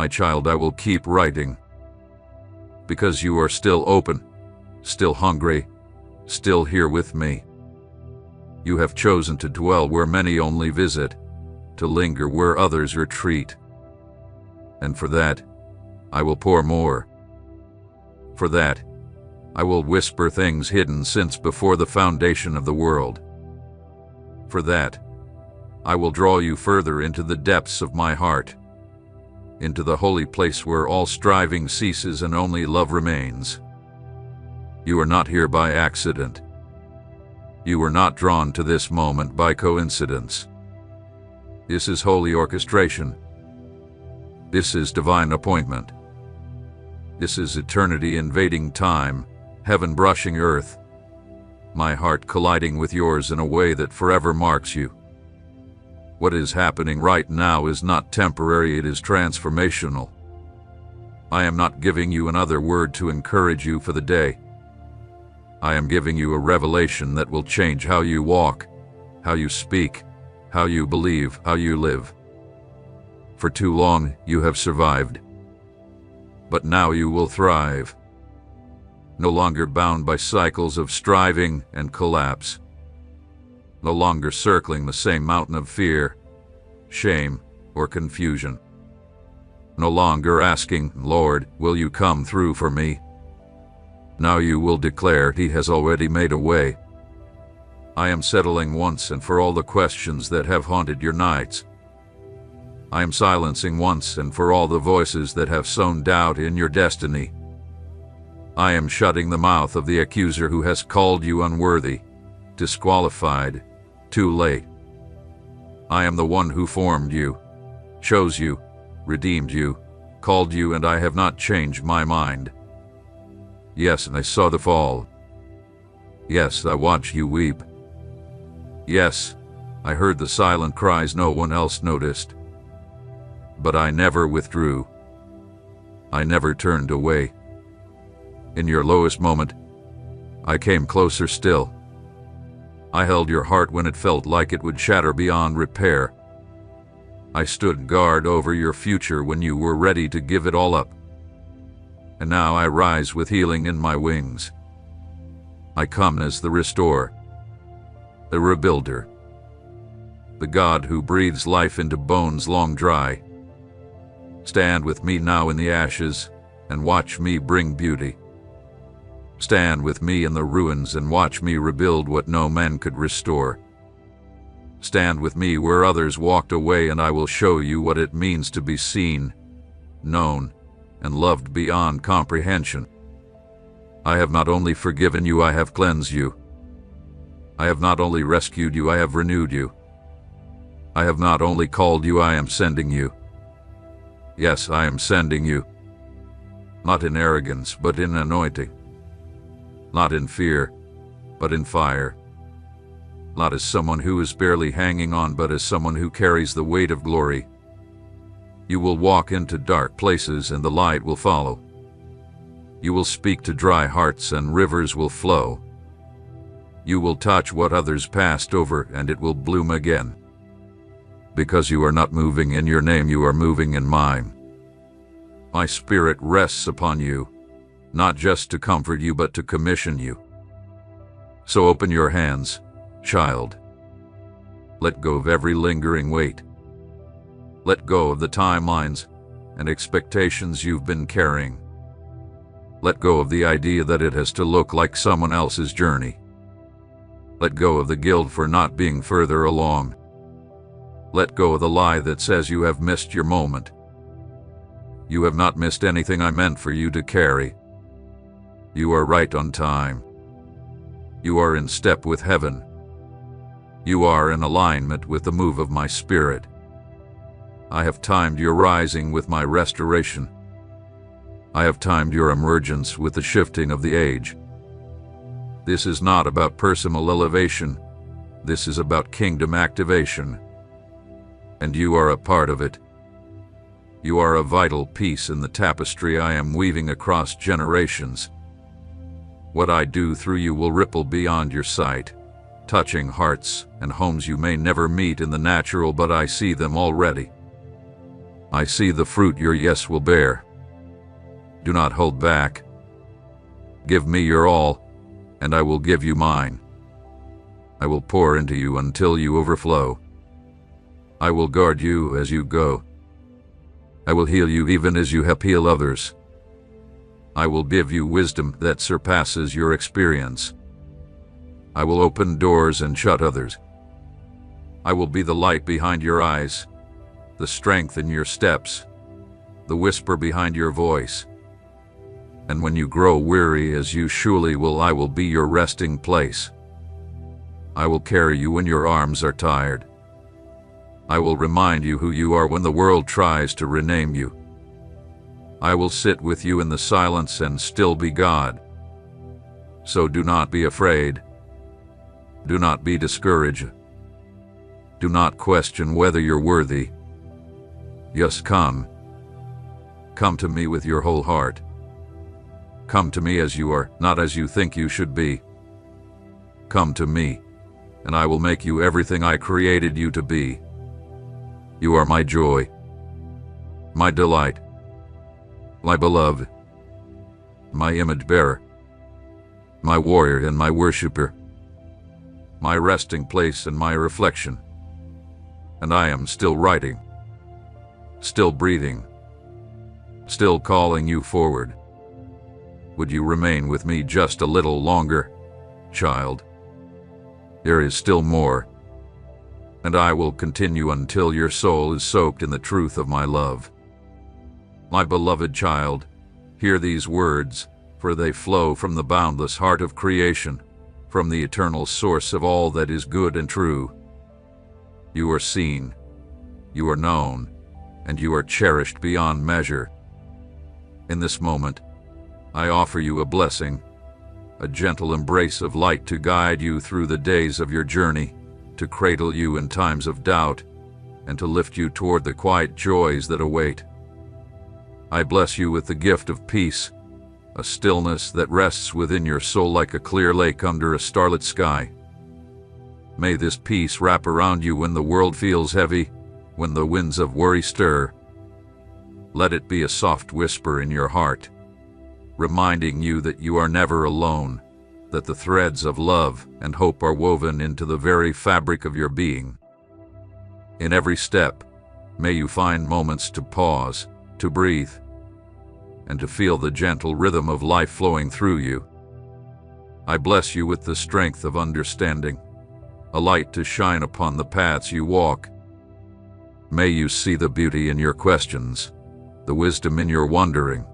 My child, I will keep writing. Because you are still open, still hungry, still here with me. You have chosen to dwell where many only visit, to linger where others retreat. And for that, I will pour more. For that, I will whisper things hidden since before the foundation of the world. For that, I will draw you further into the depths of my heart, into the holy place where all striving ceases and only love remains. You are not here by accident. You were not drawn to this moment by coincidence. This is holy orchestration. This is divine appointment. This is eternity invading time, heaven brushing earth, my heart colliding with yours in a way that forever marks you. What is happening right now is not temporary, it is transformational. I am not giving you another word to encourage you for the day. I am giving you a revelation that will change how you walk, how you speak, how you believe, how you live. For too long you have survived, but now you will thrive. No longer bound by cycles of striving and collapse. No longer circling the same mountain of fear, shame, or confusion. No longer asking, Lord, will you come through for me? Now you will declare, He has already made a way. I am settling once and for all the questions that have haunted your nights. I am silencing once and for all the voices that have sown doubt in your destiny. I am shutting the mouth of the accuser who has called you unworthy, disqualified, too late. I am the one who formed you, chose you, redeemed you, called you, and I have not changed my mind. Yes, and I saw the fall. Yes, I watched you weep. Yes, I heard the silent cries no one else noticed. But I never withdrew. I never turned away. In your lowest moment, I came closer still. I held your heart when it felt like it would shatter beyond repair. I stood guard over your future when you were ready to give it all up. And now I rise with healing in my wings. I come as the restorer, the rebuilder, the God who breathes life into bones long dry. Stand with me now in the ashes and watch me bring beauty. Stand with me in the ruins and watch me rebuild what no man could restore. Stand with me where others walked away, and I will show you what it means to be seen, known, and loved beyond comprehension. I have not only forgiven you, I have cleansed you. I have not only rescued you, I have renewed you. I have not only called you, I am sending you. Yes, I am sending you. Not in arrogance, but in anointing. Not in fear, but in fire. Not as someone who is barely hanging on, but as someone who carries the weight of glory. You will walk into dark places and the light will follow. You will speak to dry hearts and rivers will flow. You will touch what others passed over and it will bloom again. Because you are not moving in your name, you are moving in mine. My Spirit rests upon you, not just to comfort you, but to commission you. So open your hands, child. Let go of every lingering weight. Let go of the timelines and expectations you've been carrying. Let go of the idea that it has to look like someone else's journey. Let go of the guilt for not being further along. Let go of the lie that says you have missed your moment. You have not missed anything I meant for you to carry. You are right on time. You are in step with heaven. You are in alignment with the move of my Spirit. I have timed your rising with my restoration. I have timed your emergence with the shifting of the age. This is not about personal elevation. This is about kingdom activation. And you are a part of it. You are a vital piece in the tapestry I am weaving across generations. What I do through you will ripple beyond your sight, touching hearts and homes you may never meet in the natural, but I see them already. I see the fruit your yes will bear. Do not hold back. Give me your all, and I will give you mine. I will pour into you until you overflow. I will guard you as you go. I will heal you even as you help heal others. I will give you wisdom that surpasses your experience. I will open doors and shut others. I will be the light behind your eyes, the strength in your steps, the whisper behind your voice. And when you grow weary, as you surely will, I will be your resting place. I will carry you when your arms are tired. I will remind you who you are when the world tries to rename you. I will sit with you in the silence and still be God. So do not be afraid. Do not be discouraged. Do not question whether you're worthy. Just come. Come to me with your whole heart. Come to me as you are, not as you think you should be. Come to me, and I will make you everything I created you to be. You are my joy, my delight, my beloved, my image bearer, my warrior and my worshiper, my resting place and my reflection. And I am still writing, still breathing, still calling you forward. Would you remain with me just a little longer, child? There is still more, and I will continue until your soul is soaked in the truth of my love. My beloved child, hear these words, for they flow from the boundless heart of creation, from the eternal source of all that is good and true. You are seen, you are known, and you are cherished beyond measure. In this moment, I offer you a blessing, a gentle embrace of light to guide you through the days of your journey, to cradle you in times of doubt, and to lift you toward the quiet joys that await. I bless you with the gift of peace, a stillness that rests within your soul like a clear lake under a starlit sky. May this peace wrap around you when the world feels heavy, when the winds of worry stir. Let it be a soft whisper in your heart, reminding you that you are never alone, that the threads of love and hope are woven into the very fabric of your being. In every step, may you find moments to pause, to breathe, and to feel the gentle rhythm of life flowing through you. I bless you with the strength of understanding, a light to shine upon the paths you walk. May you see the beauty in your questions, the wisdom in your wondering.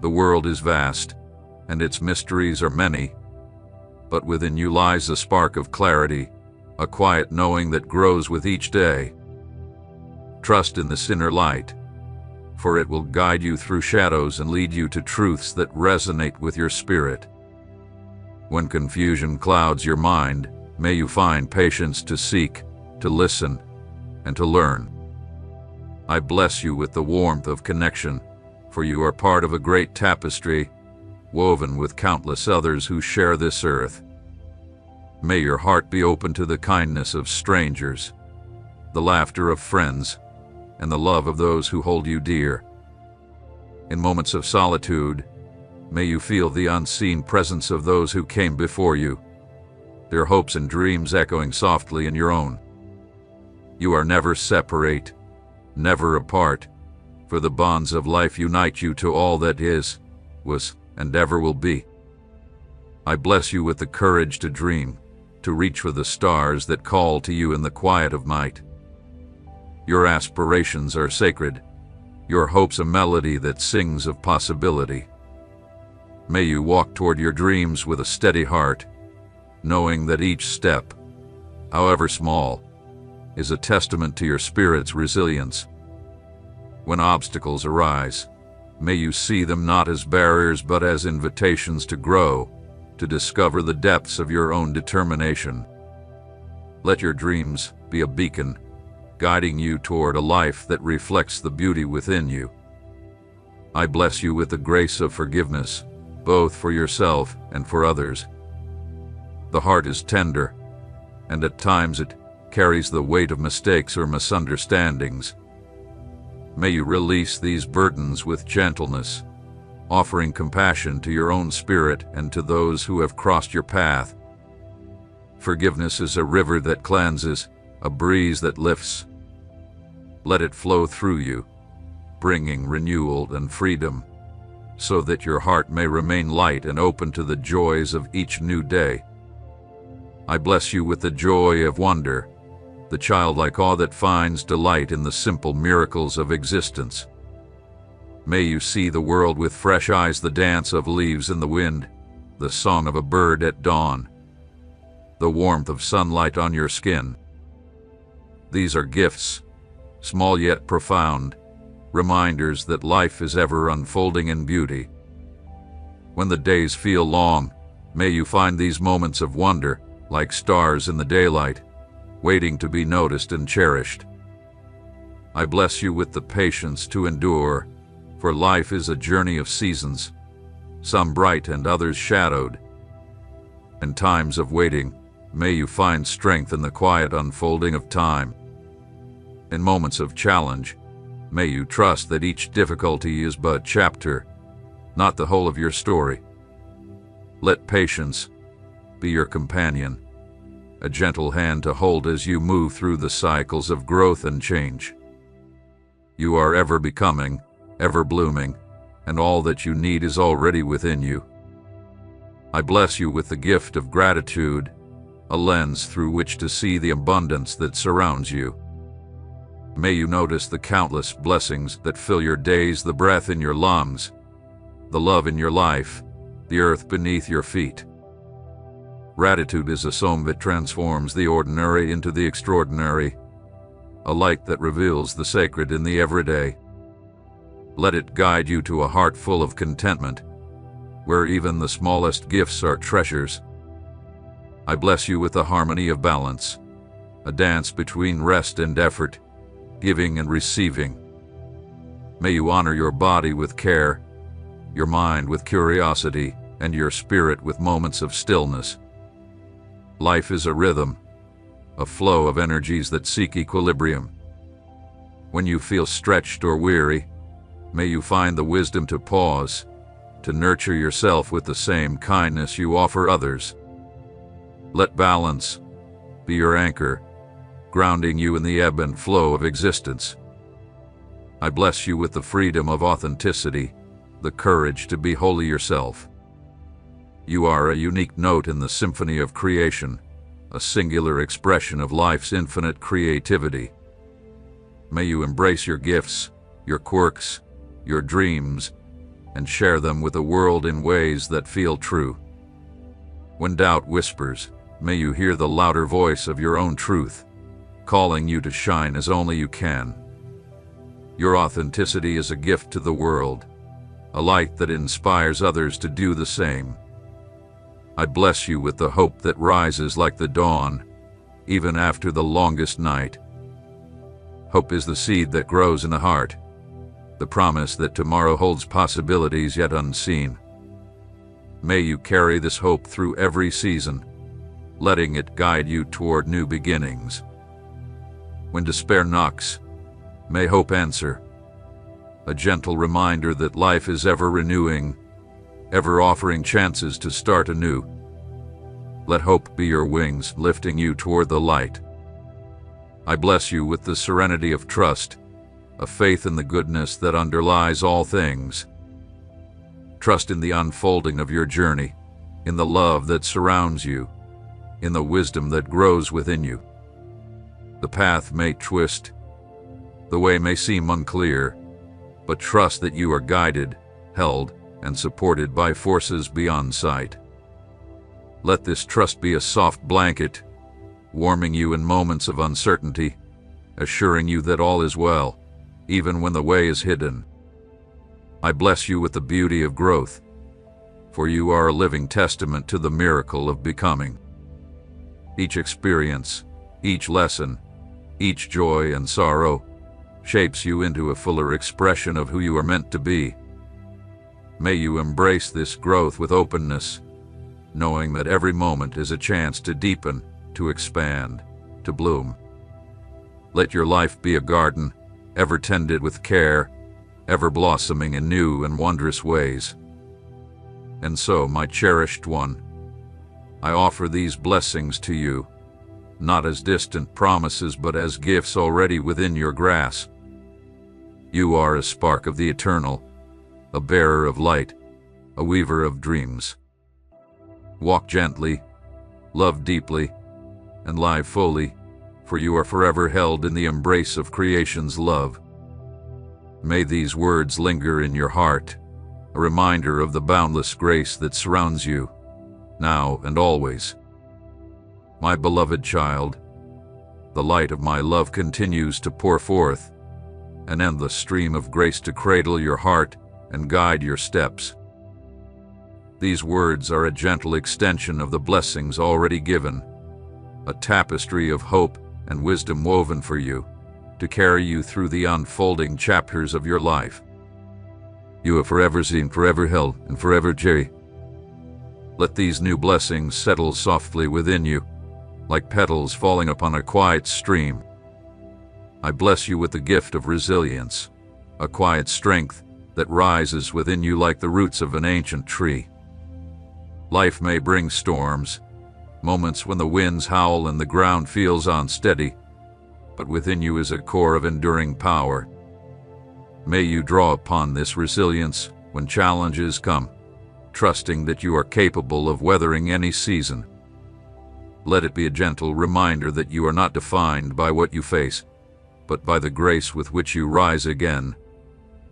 The world is vast, and its mysteries are many, but within you lies a spark of clarity, a quiet knowing that grows with each day. Trust in this inner light, for it will guide you through shadows and lead you to truths that resonate with your spirit. When confusion clouds your mind, may you find patience to seek, to listen, and to learn. I bless you with the warmth of connection, for you are part of a great tapestry, woven with countless others who share this earth. May your heart be open to the kindness of strangers, the laughter of friends, and the love of those who hold you dear. In moments of solitude, may you feel the unseen presence of those who came before you, their hopes and dreams echoing softly in your own. You are never separate, never apart, for the bonds of life unite you to all that is, was, and ever will be. I bless you with the courage to dream, to reach for the stars that call to you in the quiet of night. Your aspirations are sacred, your hopes a melody that sings of possibility. May you walk toward your dreams with a steady heart, knowing that each step, however small, is a testament to your spirit's resilience. When obstacles arise, may you see them not as barriers but as invitations to grow, to discover the depths of your own determination. Let your dreams be a beacon, guiding you toward a life that reflects the beauty within you. I bless you with the grace of forgiveness, both for yourself and for others. The heart is tender, and at times it carries the weight of mistakes or misunderstandings. May you release these burdens with gentleness, offering compassion to your own spirit and to those who have crossed your path. Forgiveness is a river that cleanses, a breeze that lifts. Let it flow through you, bringing renewal and freedom, so that your heart may remain light and open to the joys of each new day. I bless you with the joy of wonder, the childlike awe that finds delight in the simple miracles of existence. May you see the world with fresh eyes, the dance of leaves in the wind, the song of a bird at dawn, the warmth of sunlight on your skin. These are gifts, small yet profound, reminders that life is ever unfolding in beauty. When the days feel long, may you find these moments of wonder, like stars in the daylight, waiting to be noticed and cherished. I bless you with the patience to endure, for life is a journey of seasons, some bright and others shadowed. In times of waiting, may you find strength in the quiet unfolding of time. In moments of challenge, may you trust that each difficulty is but a chapter, not the whole of your story. Let patience be your companion, a gentle hand to hold as you move through the cycles of growth and change. You are ever becoming, ever blooming, and all that you need is already within you. I bless you with the gift of gratitude, a lens through which to see the abundance that surrounds you. May you notice the countless blessings that fill your days, the breath in your lungs, the love in your life, the earth beneath your feet. Gratitude is a song that transforms the ordinary into the extraordinary, a light that reveals the sacred in the everyday. Let it guide you to a heart full of contentment, where even the smallest gifts are treasures. I bless you with the harmony of balance, a dance between rest and effort, giving and receiving. May you honor your body with care, your mind with curiosity, and your spirit with moments of stillness. Life is a rhythm, a flow of energies that seek equilibrium. When you feel stretched or weary, may you find the wisdom to pause, to nurture yourself with the same kindness you offer others. Let balance be your anchor, grounding you in the ebb and flow of existence. I bless you with the freedom of authenticity, the courage to be wholly yourself. You are a unique note in the symphony of creation, a singular expression of life's infinite creativity. May you embrace your gifts, your quirks, your dreams, and share them with the world in ways that feel true. When doubt whispers, may you hear the louder voice of your own truth, calling you to shine as only you can. Your authenticity is a gift to the world, a light that inspires others to do the same. I bless you with the hope that rises like the dawn, even after the longest night. Hope is the seed that grows in the heart, the promise that tomorrow holds possibilities yet unseen. May you carry this hope through every season, letting it guide you toward new beginnings. When despair knocks, may hope answer, a gentle reminder that life is ever renewing, ever offering chances to start anew. Let hope be your wings, lifting you toward the light. I bless you with the serenity of trust, a faith in the goodness that underlies all things. Trust in the unfolding of your journey, in the love that surrounds you, in the wisdom that grows within you. The path may twist, the way may seem unclear, but trust that you are guided, held, and supported by forces beyond sight. Let this trust be a soft blanket, warming you in moments of uncertainty, assuring you that all is well, even when the way is hidden. I bless you with the beauty of growth, for you are a living testament to the miracle of becoming. Each experience, each lesson, each joy and sorrow shapes you into a fuller expression of who you are meant to be. May you embrace this growth with openness, knowing that every moment is a chance to deepen, to expand, to bloom. Let your life be a garden, ever tended with care, ever blossoming in new and wondrous ways. And so, my cherished one, I offer these blessings to you, not as distant promises but as gifts already within your grasp. You are a spark of the eternal, a bearer of light, a weaver of dreams. Walk gently, love deeply, and live fully, for you are forever held in the embrace of creation's love. May these words linger in your heart, a reminder of the boundless grace that surrounds you, now and always. My beloved child, the light of my love continues to pour forth, an endless stream of grace to cradle your heart and guide your steps. These words are a gentle extension of the blessings already given, a tapestry of hope and wisdom woven for you, to carry you through the unfolding chapters of your life. You are forever seen, forever held, and forever cherished. Let these new blessings settle softly within you, like petals falling upon a quiet stream. I bless you with the gift of resilience, a quiet strength that rises within you like the roots of an ancient tree. Life may bring storms, moments when the winds howl and the ground feels unsteady, but within you is a core of enduring power. May you draw upon this resilience when challenges come, trusting that you are capable of weathering any season. Let it be a gentle reminder that you are not defined by what you face, but by the grace with which you rise again,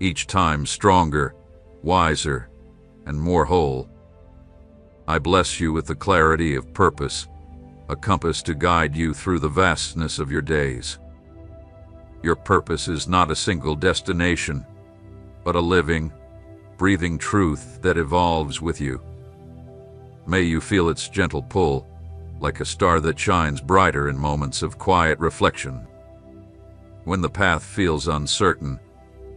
each time stronger, wiser, and more whole. I bless you with the clarity of purpose, a compass to guide you through the vastness of your days. Your purpose is not a single destination, but a living, breathing truth that evolves with you. May you feel its gentle pull, like a star that shines brighter in moments of quiet reflection. When the path feels uncertain,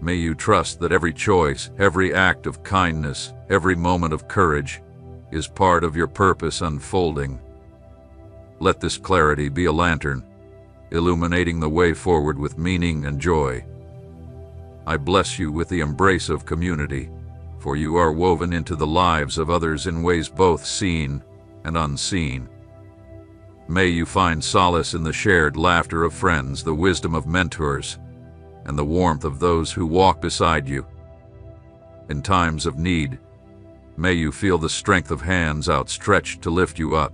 may you trust that every choice, every act of kindness, every moment of courage is part of your purpose unfolding. Let this clarity be a lantern, illuminating the way forward with meaning and joy. I bless you with the embrace of community, for you are woven into the lives of others in ways both seen and unseen. May you find solace in the shared laughter of friends, the wisdom of mentors, and the warmth of those who walk beside you. In times of need, may you feel the strength of hands outstretched to lift you up.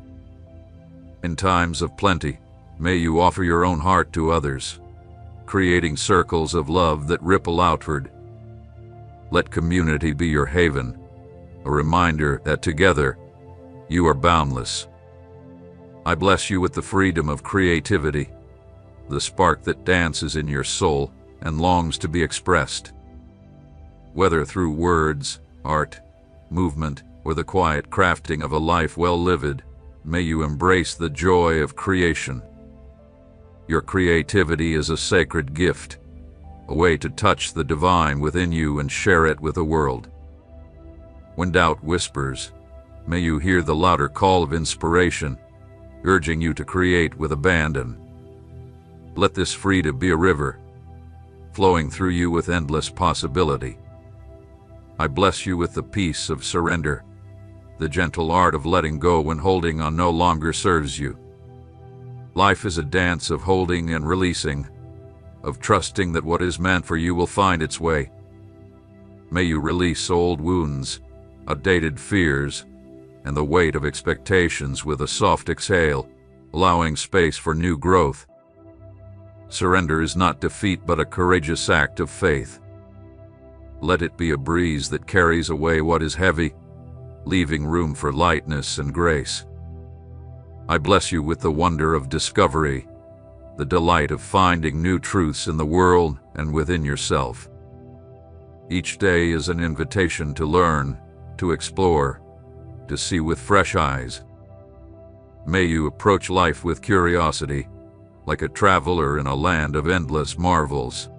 In times of plenty, may you offer your own heart to others, creating circles of love that ripple outward. Let community be your haven, a reminder that together you are boundless. I bless you with the freedom of creativity, the spark that dances in your soul and longs to be expressed. Whether through words, art, movement, or the quiet crafting of a life well lived, may you embrace the joy of creation. Your creativity is a sacred gift, a way to touch the divine within you and share it with the world. When doubt whispers, may you hear the louder call of inspiration, urging you to create with abandon. Let this freedom be a river, flowing through you with endless possibility. I bless you with the peace of surrender, the gentle art of letting go when holding on no longer serves you. Life is a dance of holding and releasing, of trusting that what is meant for you will find its way. May you release old wounds, outdated fears, and the weight of expectations with a soft exhale, allowing space for new growth. Surrender is not defeat but a courageous act of faith. Let it be a breeze that carries away what is heavy, leaving room for lightness and grace. I bless you with the wonder of discovery, the delight of finding new truths in the world and within yourself. Each day is an invitation to learn, to explore, to see with fresh eyes. May you approach life with curiosity, like a traveler in a land of endless marvels.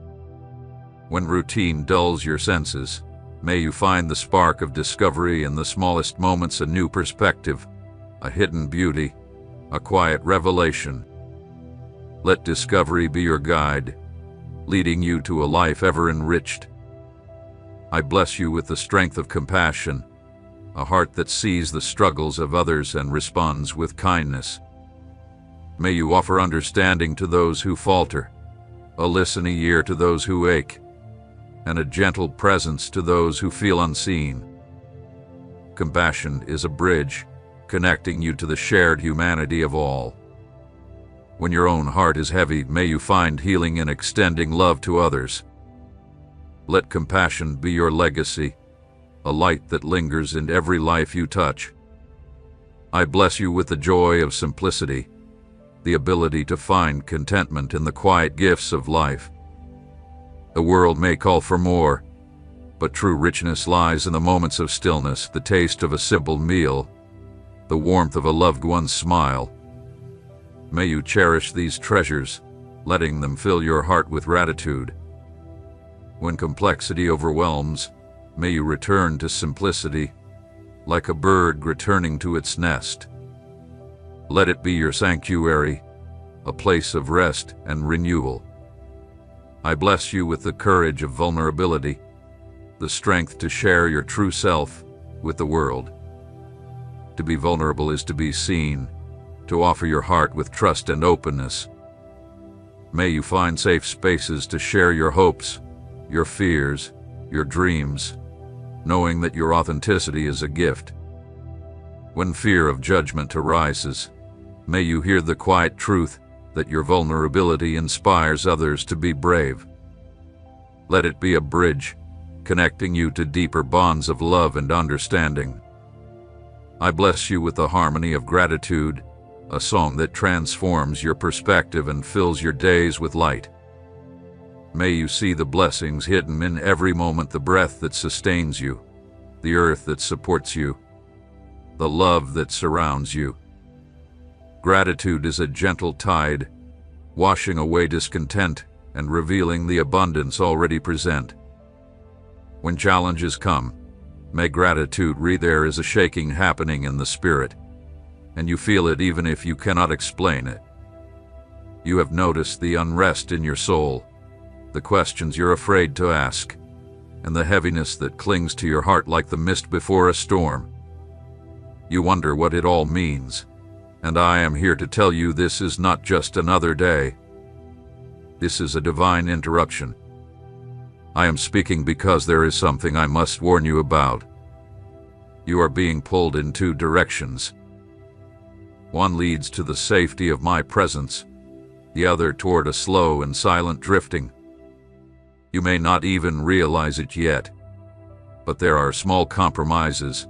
When routine dulls your senses, may you find the spark of discovery in the smallest moments, a new perspective, a hidden beauty, a quiet revelation. Let discovery be your guide, leading you to a life ever enriched. I bless you with the strength of compassion, a heart that sees the struggles of others and responds with kindness. May you offer understanding to those who falter, a listening ear to those who ache, and a gentle presence to those who feel unseen. Compassion is a bridge connecting you to the shared humanity of all. When your own heart is heavy, may you find healing in extending love to others. Let compassion be your legacy, a light that lingers in every life you touch. I bless you with the joy of simplicity, the ability to find contentment in the quiet gifts of life. The world may call for more, but true richness lies in the moments of stillness, the taste of a simple meal, the warmth of a loved one's smile. May you cherish these treasures, letting them fill your heart with gratitude. When complexity overwhelms, may you return to simplicity, like a bird returning to its nest. Let it be your sanctuary, a place of rest and renewal. I bless you with the courage of vulnerability, the strength to share your true self with the world. To be vulnerable is to be seen, to offer your heart with trust and openness. May you find safe spaces to share your hopes, your fears, your dreams, knowing that your authenticity is a gift. When fear of judgment arises, may you hear the quiet truth that your vulnerability inspires others to be brave. Let it be a bridge connecting you to deeper bonds of love and understanding. I bless you with the harmony of gratitude, a song that transforms your perspective and fills your days with light. May you see the blessings hidden in every moment, the breath that sustains you, the earth that supports you, the love that surrounds you. Gratitude is a gentle tide, washing away discontent and revealing the abundance already present. When challenges come, may gratitude read there is a shaking happening in the spirit, and you feel it even if you cannot explain it. You have noticed the unrest in your soul, the questions you're afraid to ask, and the heaviness that clings to your heart like the mist before a storm. You wonder what it all means, and I am here to tell you this is not just another day. This is a divine interruption. I am speaking because there is something I must warn you about. You are being pulled in two directions. One leads to the safety of my presence, the other toward a slow and silent drifting. You may not even realize it yet, but there are small compromises,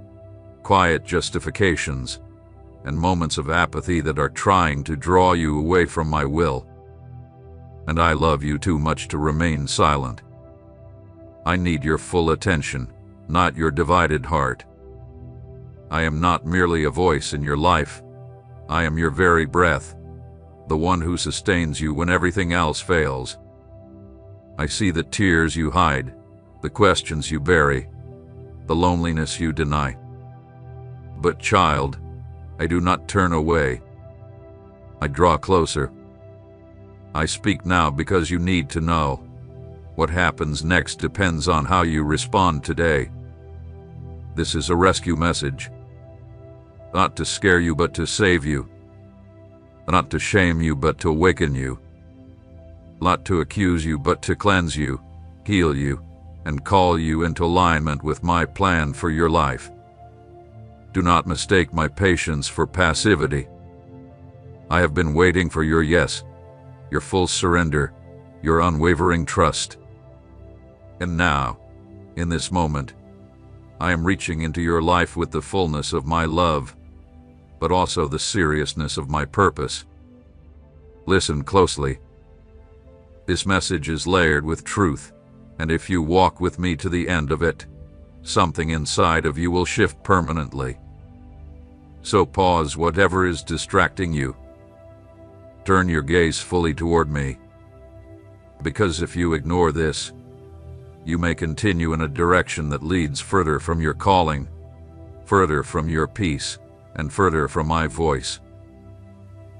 quiet justifications, and moments of apathy that are trying to draw you away from my will. And I love you too much to remain silent. I need your full attention, not your divided heart. I am not merely a voice in your life. I am your very breath, the one who sustains you when everything else fails. I see the tears you hide, the questions you bury, the loneliness you deny. But child, I do not turn away. I draw closer. I speak now because you need to know. What happens next depends on how you respond today. This is a rescue message. Not to scare you, but to save you. Not to shame you, but to awaken you. Not to accuse you, but to cleanse you, heal you, and call you into alignment with my plan for your life. Do not mistake my patience for passivity. I have been waiting for your yes, your full surrender, your unwavering trust. And now, in this moment, I am reaching into your life with the fullness of my love, but also the seriousness of my purpose. Listen closely. This message is layered with truth, and if you walk with me to the end of it, something inside of you will shift permanently. So pause whatever is distracting you. Turn your gaze fully toward me. Because if you ignore this, you may continue in a direction that leads further from your calling, further from your peace, and further from my voice.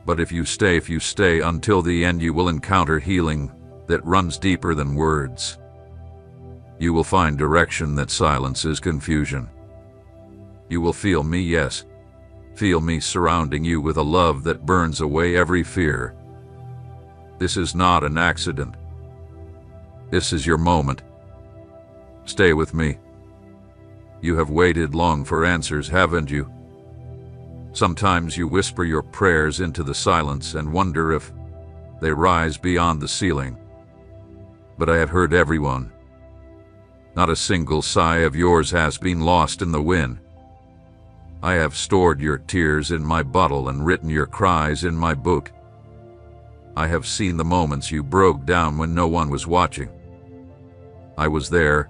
But if you stay until the end, you will encounter healing, that runs deeper than words. You will find direction that silences confusion. You will feel me, yes, feel me surrounding you with a love that burns away every fear. This is not an accident. This is your moment. Stay with me. You have waited long for answers, haven't you? Sometimes you whisper your prayers into the silence and wonder if they rise beyond the ceiling. But I have heard everyone. Not a single sigh of yours has been lost in the wind. I have stored your tears in my bottle and written your cries in my book. I have seen the moments you broke down when no one was watching. I was there,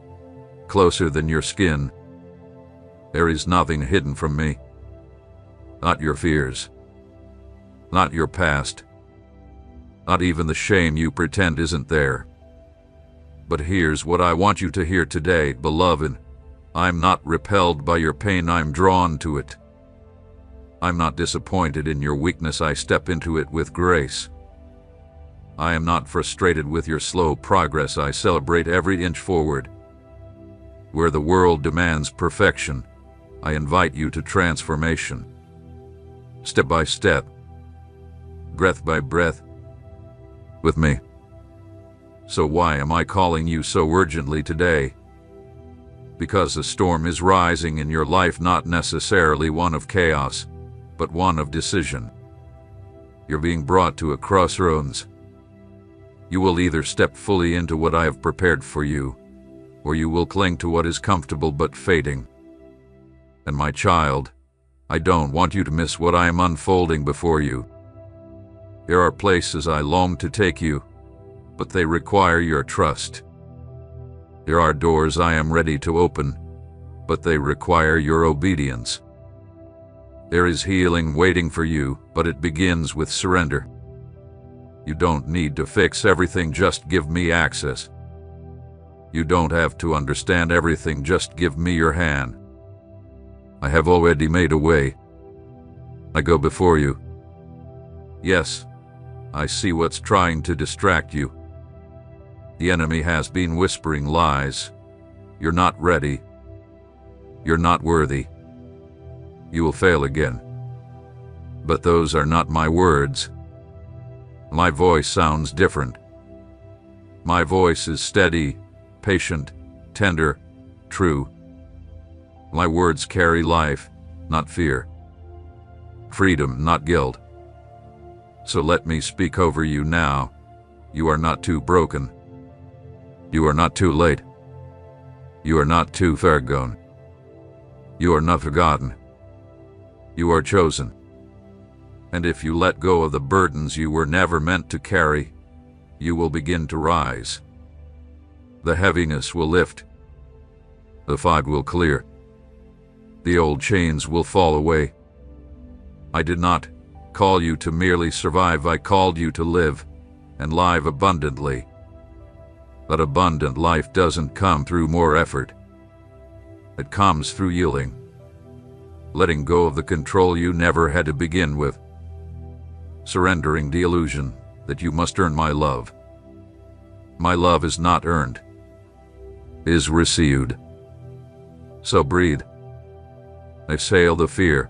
closer than your skin. There is nothing hidden from me. Not your fears. Not your past. Not even the shame you pretend isn't there. But here's what I want you to hear today, beloved. I'm not repelled by your pain, I'm drawn to it. I'm not disappointed in your weakness, I step into it with grace. I am not frustrated with your slow progress, I celebrate every inch forward. Where the world demands perfection, I invite you to transformation. Step by step, breath by breath, with me. So why am I calling you so urgently today? Because a storm is rising in your life, not necessarily one of chaos, but one of decision. You're being brought to a crossroads. You will either step fully into what I have prepared for you, or you will cling to what is comfortable but fading. And my child, I don't want you to miss what I am unfolding before you. There are places I long to take you, but they require your trust. There are doors I am ready to open, but they require your obedience. There is healing waiting for you, but it begins with surrender. You don't need to fix everything, just give me access. You don't have to understand everything, just give me your hand. I have already made a way. I go before you. Yes, I see what's trying to distract you. The enemy has been whispering lies. You're not ready. You're not worthy. You will fail again. But those are not my words. My voice sounds different. My voice is steady, patient, tender, true. My words carry life, not fear. Freedom, not guilt. So let me speak over you now. You are not too broken. You are not too late. You are not too far gone. You are not forgotten. You are chosen. And if you let go of the burdens you were never meant to carry, you will begin to rise. The heaviness will lift. The fog will clear. The old chains will fall away. I did not call you to merely survive, I called you to live, and live abundantly. But abundant life doesn't come through more effort. It comes through yielding, letting go of the control you never had to begin with, surrendering the illusion that you must earn my love. My love is not earned, is received. So breathe. Exhale the fear.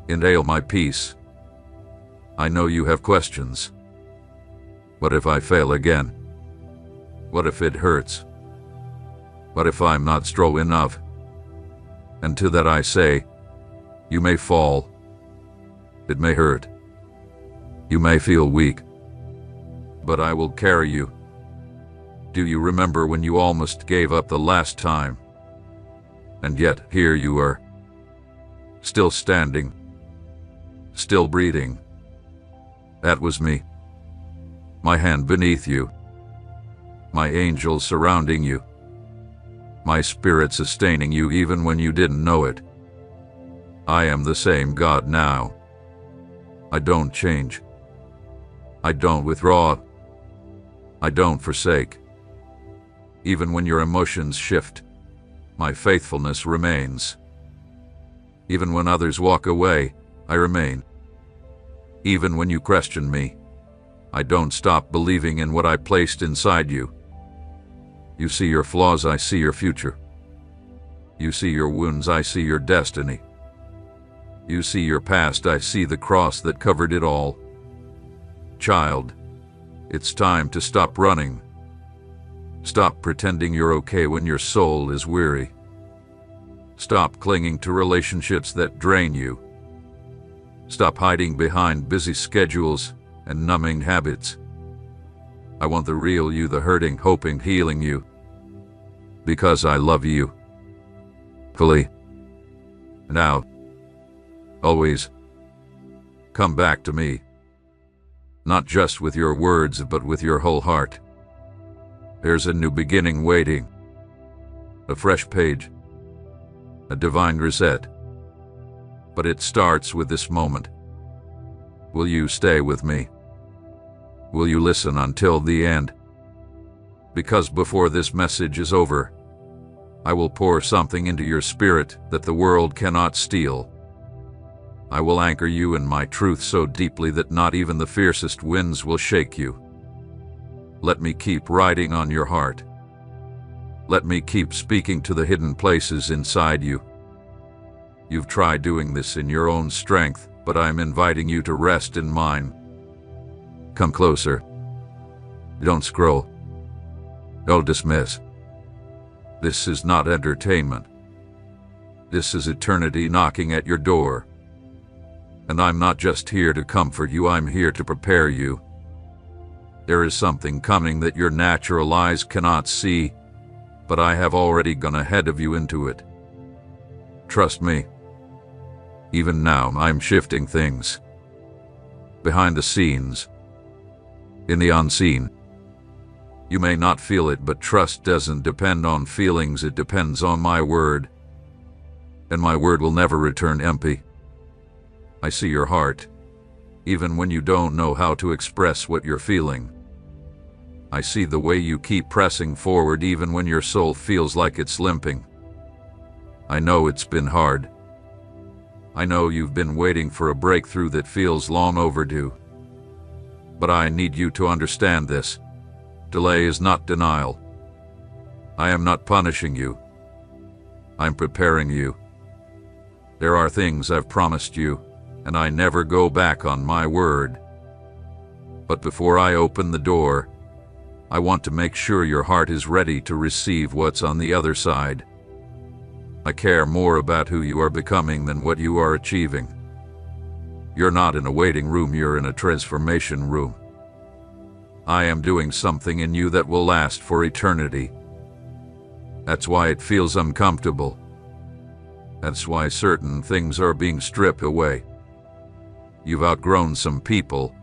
Inhale my peace. I know you have questions. What if I fail again? What if it hurts? What if I'm not strong enough? And to that I say, you may fall. It may hurt. You may feel weak. But I will carry you. Do you remember when you almost gave up the last time? And yet here you are. Still standing. Still breathing. That was me. My hand beneath you. My angel surrounding you. My spirit sustaining you even when you didn't know it. I am the same God now. I don't change. I don't withdraw. I don't forsake. Even when your emotions shift, my faithfulness remains. Even when others walk away, I remain. Even when you question me, I don't stop believing in what I placed inside you. You see your flaws, I see your future. You see your wounds, I see your destiny. You see your past, I see the cross that covered it all. Child, it's time to stop running. Stop pretending you're okay when your soul is weary. Stop clinging to relationships that drain you. Stop hiding behind busy schedules and numbing habits. I want the real you, the hurting, hoping, healing you. Because I love you. Fully. Now. Always. Come back to me. Not just with your words, but with your whole heart. There's a new beginning waiting. A fresh page. A divine reset. But it starts with this moment. Will you stay with me? Will you listen until the end? Because before this message is over, I will pour something into your spirit that the world cannot steal. I will anchor you in my truth so deeply that not even the fiercest winds will shake you. Let me keep writing on your heart. Let me keep speaking to the hidden places inside you. You've tried doing this in your own strength, but I'm inviting you to rest in mine. Come closer. Don't scroll. Don't dismiss. This is not entertainment. This is eternity knocking at your door. And I'm not just here to comfort you, I'm here to prepare you. There is something coming that your natural eyes cannot see, but I have already gone ahead of you into it. Trust me. Even now, I'm shifting things. Behind the scenes. In the unseen. You may not feel it, but trust doesn't depend on feelings, it depends on my word. And my word will never return empty. I see your heart, even when you don't know how to express what you're feeling. I see the way you keep pressing forward even when your soul feels like it's limping. I know it's been hard. I know you've been waiting for a breakthrough that feels long overdue. But I need you to understand this. Delay is not denial. I am not punishing you. I'm preparing you. There are things I've promised you, and I never go back on my word. But before I open the door, I want to make sure your heart is ready to receive what's on the other side. I care more about who you are becoming than what you are achieving. You're not in a waiting room, you're in a transformation room. I am doing something in you that will last for eternity. That's why it feels uncomfortable. That's why certain things are being stripped away. You've outgrown some people,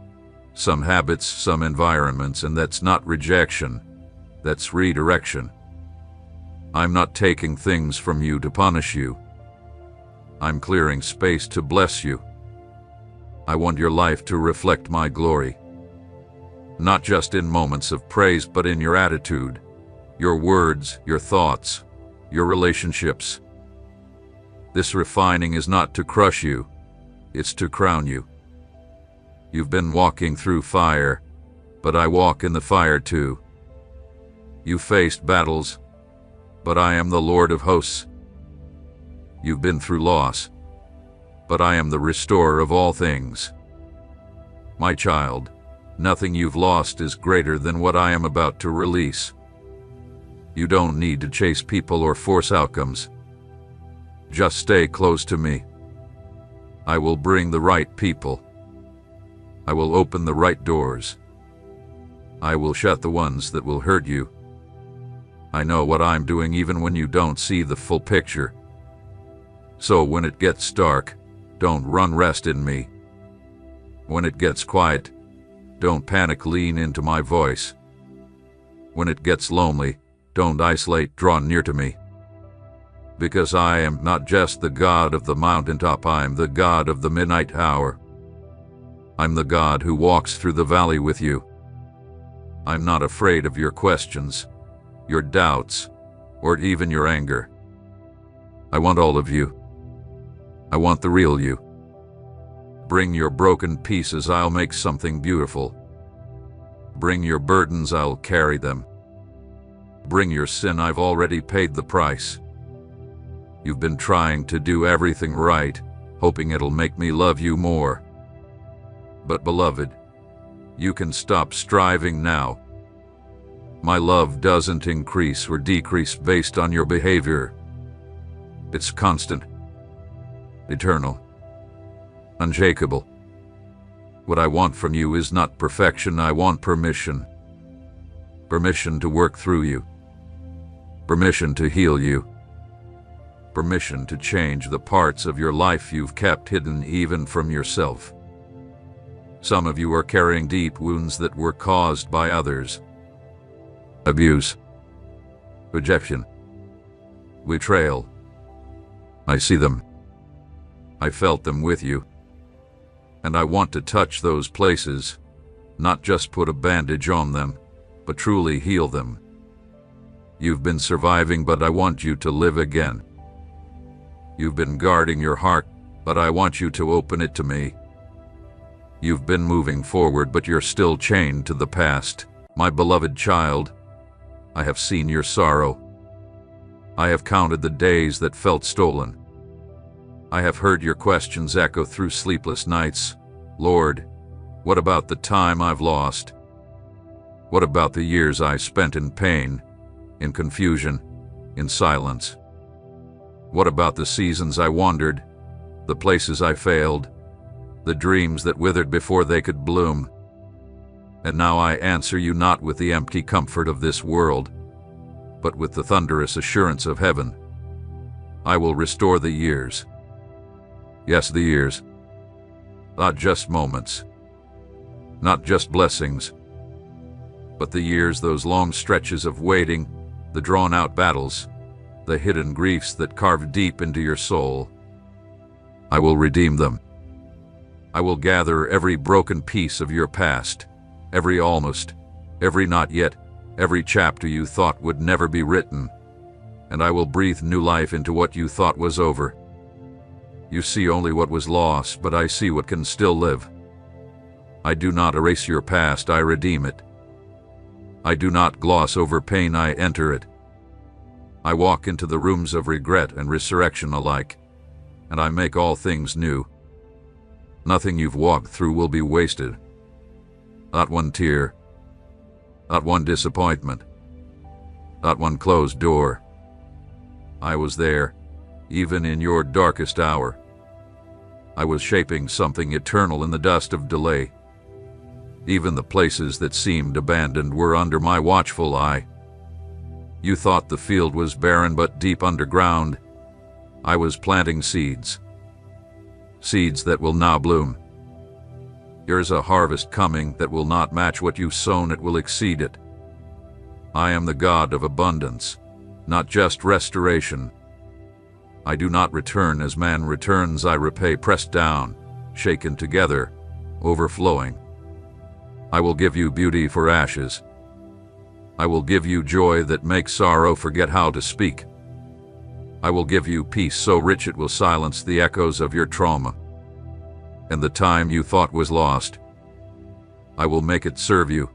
some habits, some environments, and that's not rejection, that's redirection. I'm not taking things from you to punish you. I'm clearing space to bless you. I want your life to reflect my glory. Not just in moments of praise, but in your attitude, your words, your thoughts, your relationships. This refining is not to crush you, it's to crown you. You've been walking through fire, but I walk in the fire too. You faced battles, but I am the Lord of hosts. You've been through loss, but I am the restorer of all things. My child, nothing you've lost is greater than what I am about to release. You don't need to chase people or force outcomes. Just stay close to me. I will bring the right people. I will open the right doors. I will shut the ones that will hurt you. I know what I'm doing even when you don't see the full picture. So when it gets dark, don't run, rest in me. When it gets quiet, don't panic, lean into my voice. When it gets lonely, don't isolate, draw near to me. Because I am not just the God of the mountaintop, I am the God of the midnight hour. I'm the God who walks through the valley with you. I'm not afraid of your questions, your doubts, or even your anger. I want all of you. I want the real you. Bring your broken pieces, I'll make something beautiful. Bring your burdens, I'll carry them. Bring your sin, I've already paid the price. You've been trying to do everything right, hoping it'll make me love you more. But beloved, you can stop striving now. My love doesn't increase or decrease based on your behavior. It's constant, eternal, unshakable. What I want from you is not perfection, I want permission. Permission to work through you. Permission to heal you. Permission to change the parts of your life you've kept hidden even from yourself. Some of you are carrying deep wounds that were caused by others. Abuse, rejection, betrayal. I see them. I felt them with you. And I want to touch those places, not just put a bandage on them, but truly heal them. You've been surviving, but I want you to live again. You've been guarding your heart, but I want you to open it to me. You've been moving forward, but you're still chained to the past. My beloved child, I have seen your sorrow. I have counted the days that felt stolen. I have heard your questions echo through sleepless nights. Lord, what about the time I've lost? What about the years I spent in pain, in confusion, in silence? What about the seasons I wandered, the places I failed, the dreams that withered before they could bloom? And now I answer you not with the empty comfort of this world, but with the thunderous assurance of heaven. I will restore the years. Yes, the years. Not just moments. Not just blessings. But the years, those long stretches of waiting, the drawn-out battles, the hidden griefs that carved deep into your soul. I will redeem them. I will gather every broken piece of your past, every almost, every not yet, every chapter you thought would never be written, and I will breathe new life into what you thought was over. You see only what was lost, but I see what can still live. I do not erase your past, I redeem it. I do not gloss over pain, I enter it. I walk into the rooms of regret and resurrection alike, and I make all things new. Nothing you've walked through will be wasted. Not one tear. Not one disappointment. Not one closed door. I was there, even in your darkest hour. I was shaping something eternal in the dust of delay. Even the places that seemed abandoned were under my watchful eye. You thought the field was barren, but deep underground, I was planting seeds. Seeds that will now bloom. There's a harvest coming that will not match what you've sown, it will exceed it. I am the God of abundance, not just restoration. I do not return as man returns, I repay, pressed down, shaken together, overflowing. I will give you beauty for ashes. I will give you joy that makes sorrow forget how to speak. I will give you peace so rich it will silence the echoes of your trauma. And the time you thought was lost, I will make it serve you.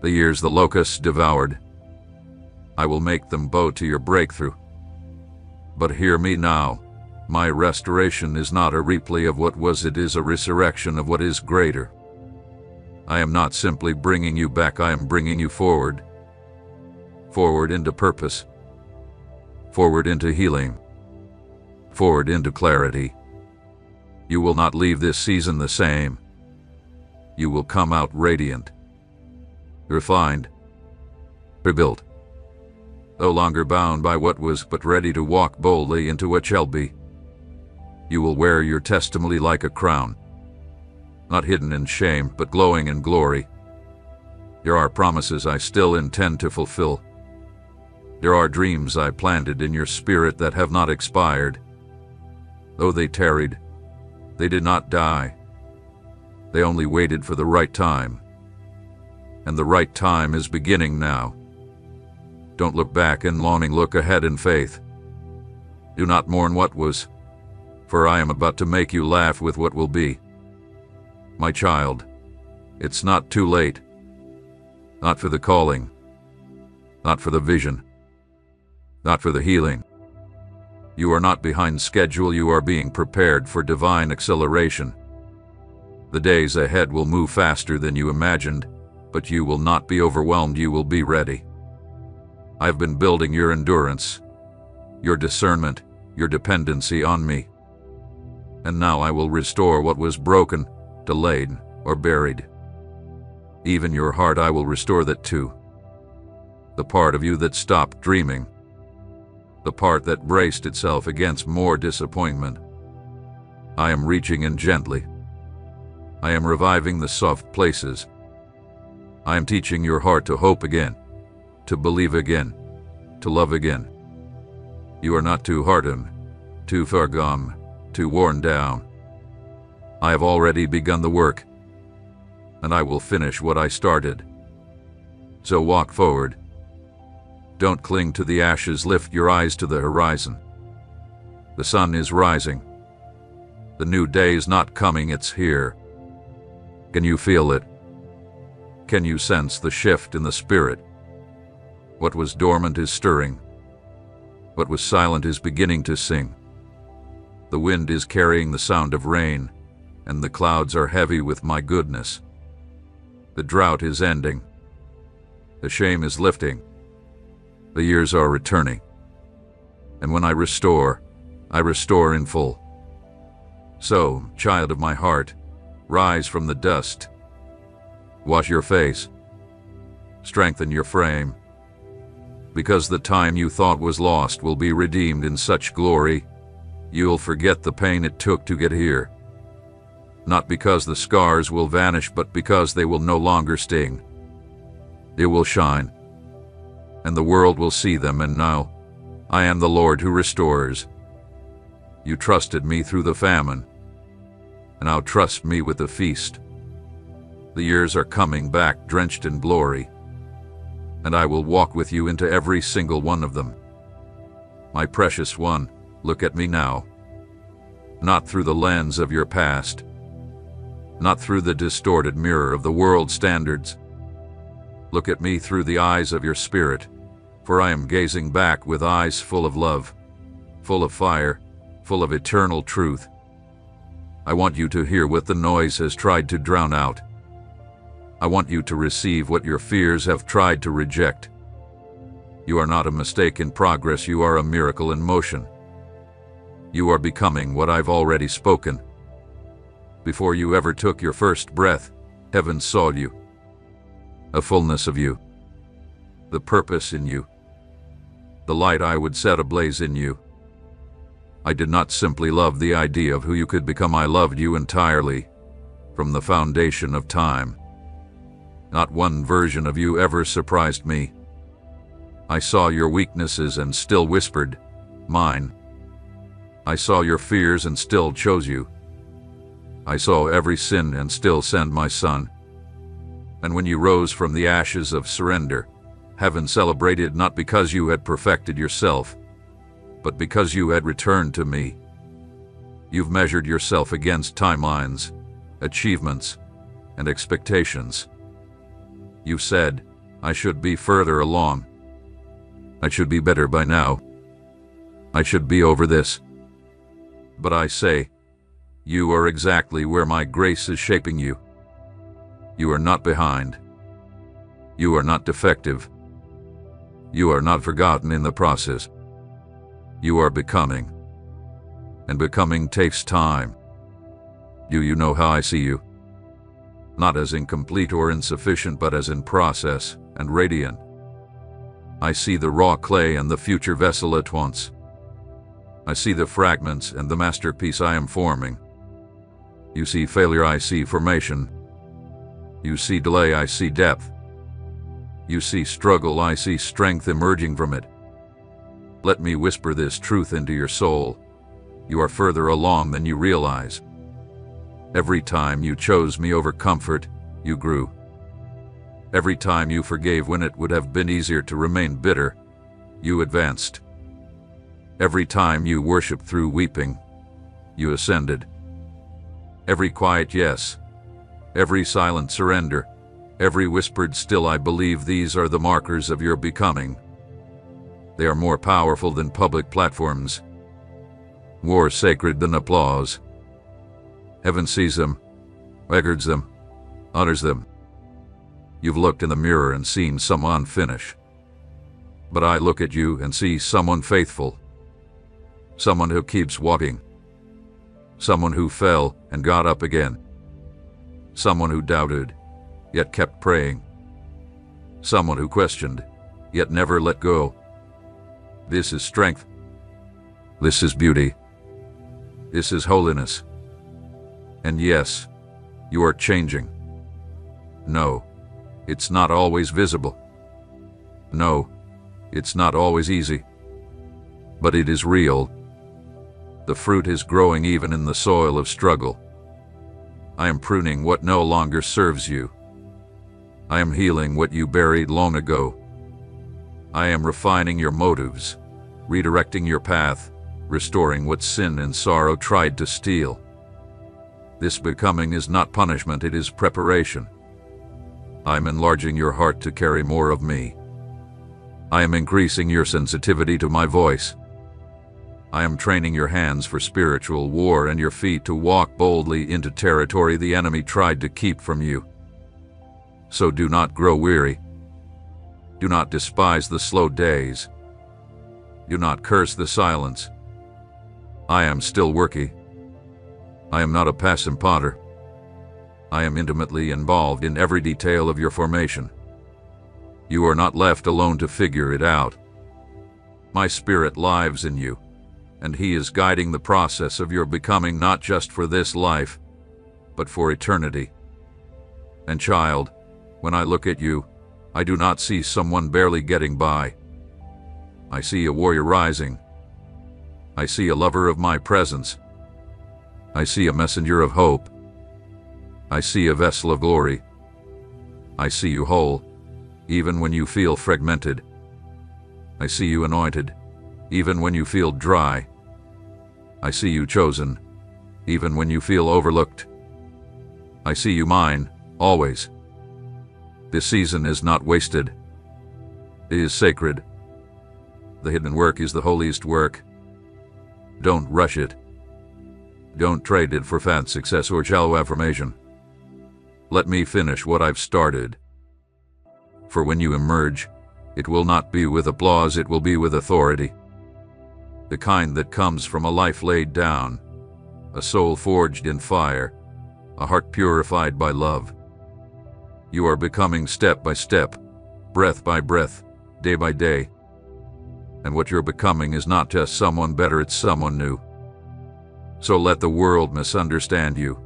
The years the locusts devoured, I will make them bow to your breakthrough. But hear me now, my restoration is not a replay of what was, it is a resurrection of what is greater. I am not simply bringing you back, I am bringing you forward. Forward into purpose. Forward into healing. Forward into clarity. You will not leave this season the same. You will come out radiant, refined, rebuilt. No longer bound by what was, but ready to walk boldly into what shall be. You will wear your testimony like a crown, not hidden in shame, but glowing in glory. There are promises I still intend to fulfill. There are dreams I planted in your spirit that have not expired. Though they tarried, they did not die. They only waited for the right time. And the right time is beginning now. Don't look back in longing, look ahead in faith. Do not mourn what was, for I am about to make you laugh with what will be. My child, it's not too late. not for the calling, not for the vision, not for the healing. You are not behind schedule, you are being prepared for divine acceleration. The days ahead will move faster than you imagined, but you will not be overwhelmed, you will be ready. I've been building your endurance, your discernment, your dependency on me. And now I will restore what was broken, delayed, or buried. Even your heart I will restore that too. The part of you that stopped dreaming, the part that braced itself against more disappointment. I am reaching in gently. I am reviving the soft places. I am teaching your heart to hope again, to believe again, to love again. You are not too hardened, too far gone, too worn down. I have already begun the work, and I will finish what I started. So walk forward. Don't cling to the ashes, lift your eyes to the horizon. The sun is rising. The new day is not coming, it's here. Can you feel it? Can you sense the shift in the spirit? What was dormant is stirring. What was silent is beginning to sing. The wind is carrying the sound of rain, and the clouds are heavy with my goodness. The drought is ending. The shame is lifting. The years are returning. And when I restore in full. So, child of my heart, rise from the dust. Wash your face. Strengthen your frame. Because the time you thought was lost will be redeemed in such glory, you'll forget the pain it took to get here. Not because the scars will vanish, but because they will no longer sting. They will shine, and the world will see them, and now I am the Lord who restores. You trusted me through the famine, and now trust me with the feast. The years are coming back drenched in glory, and I will walk with you into every single one of them. My precious one, look at me now. Not through the lens of your past, not through the distorted mirror of the world's standards. Look at me through the eyes of your spirit, for I am gazing back with eyes full of love, full of fire, full of eternal truth. I want you to hear what the noise has tried to drown out. I want you to receive what your fears have tried to reject. You are not a mistake in progress, you are a miracle in motion. You are becoming what I've already spoken. Before you ever took your first breath, heaven saw you. A fullness of you. The purpose in you. The light I would set ablaze in you. I did not simply love the idea of who you could become, I loved you entirely, from the foundation of time. Not one version of you ever surprised me. I saw your weaknesses and still whispered, mine. I saw your fears and still chose you. I saw every sin and still sent my son. And when you rose from the ashes of surrender, heaven celebrated not because you had perfected yourself, but because you had returned to me. You've measured yourself against timelines, achievements, and expectations. You said, I should be further along. I should be better by now. I should be over this. But I say, you are exactly where my grace is shaping you. You are not behind. You are not defective. You are not forgotten in the process. You are becoming. And becoming takes time. Do you know how I see you? Not as incomplete or insufficient, but as in process and radiant. I see the raw clay and the future vessel at once. I see the fragments and the masterpiece I am forming. You see failure, I see formation. You see delay, I see depth. You see struggle, I see strength emerging from it. Let me whisper this truth into your soul. You are further along than you realize. Every time you chose me over comfort, you grew. Every time you forgave when it would have been easier to remain bitter, you advanced. Every time you worshiped through weeping, you ascended. Every quiet yes, every silent surrender, Every whispered still, I believe these are the markers of your becoming. They are more powerful than public platforms, more sacred than applause. Heaven sees them, records them, honors them. You've looked in the mirror and seen someone unfinished. But I look at you and see someone faithful, someone who keeps walking, someone who fell and got up again, someone who doubted, yet kept praying, someone who questioned, yet never let go. This is strength. This is beauty. This is holiness. And yes, you are changing. No, it's not always visible. No, it's not always easy. But it is real. The fruit is growing even in the soil of struggle. I am pruning what no longer serves you. I am healing what you buried long ago. I am refining your motives, redirecting your path, restoring what sin and sorrow tried to steal. This becoming is not punishment, it is preparation. I am enlarging your heart to carry more of me. I am increasing your sensitivity to my voice. I am training your hands for spiritual war and your feet to walk boldly into territory the enemy tried to keep from you. So do not grow weary. Do not despise the slow days. Do not curse the silence. I am still working. I am not a passive potter. I am intimately involved in every detail of your formation. You are not left alone to figure it out. My Spirit lives in you, and He is guiding the process of your becoming, not just for this life, but for eternity. And child, when I look at you, I do not see someone barely getting by. I see a warrior rising. I see a lover of my presence. I see a messenger of hope. I see a vessel of glory. I see you whole, even when you feel fragmented. I see you anointed, even when you feel dry. I see you chosen, even when you feel overlooked. I see you mine, always. This season is not wasted. It is sacred. The hidden work is the holiest work. Don't rush it. Don't trade it for fast success or shallow affirmation. Let me finish what I've started. For when you emerge, it will not be with applause, it will be with authority. The kind that comes from a life laid down, a soul forged in fire, a heart purified by love. You are becoming step by step, breath by breath, day by day. And what you're becoming is not just someone better, it's someone new. So let the world misunderstand you.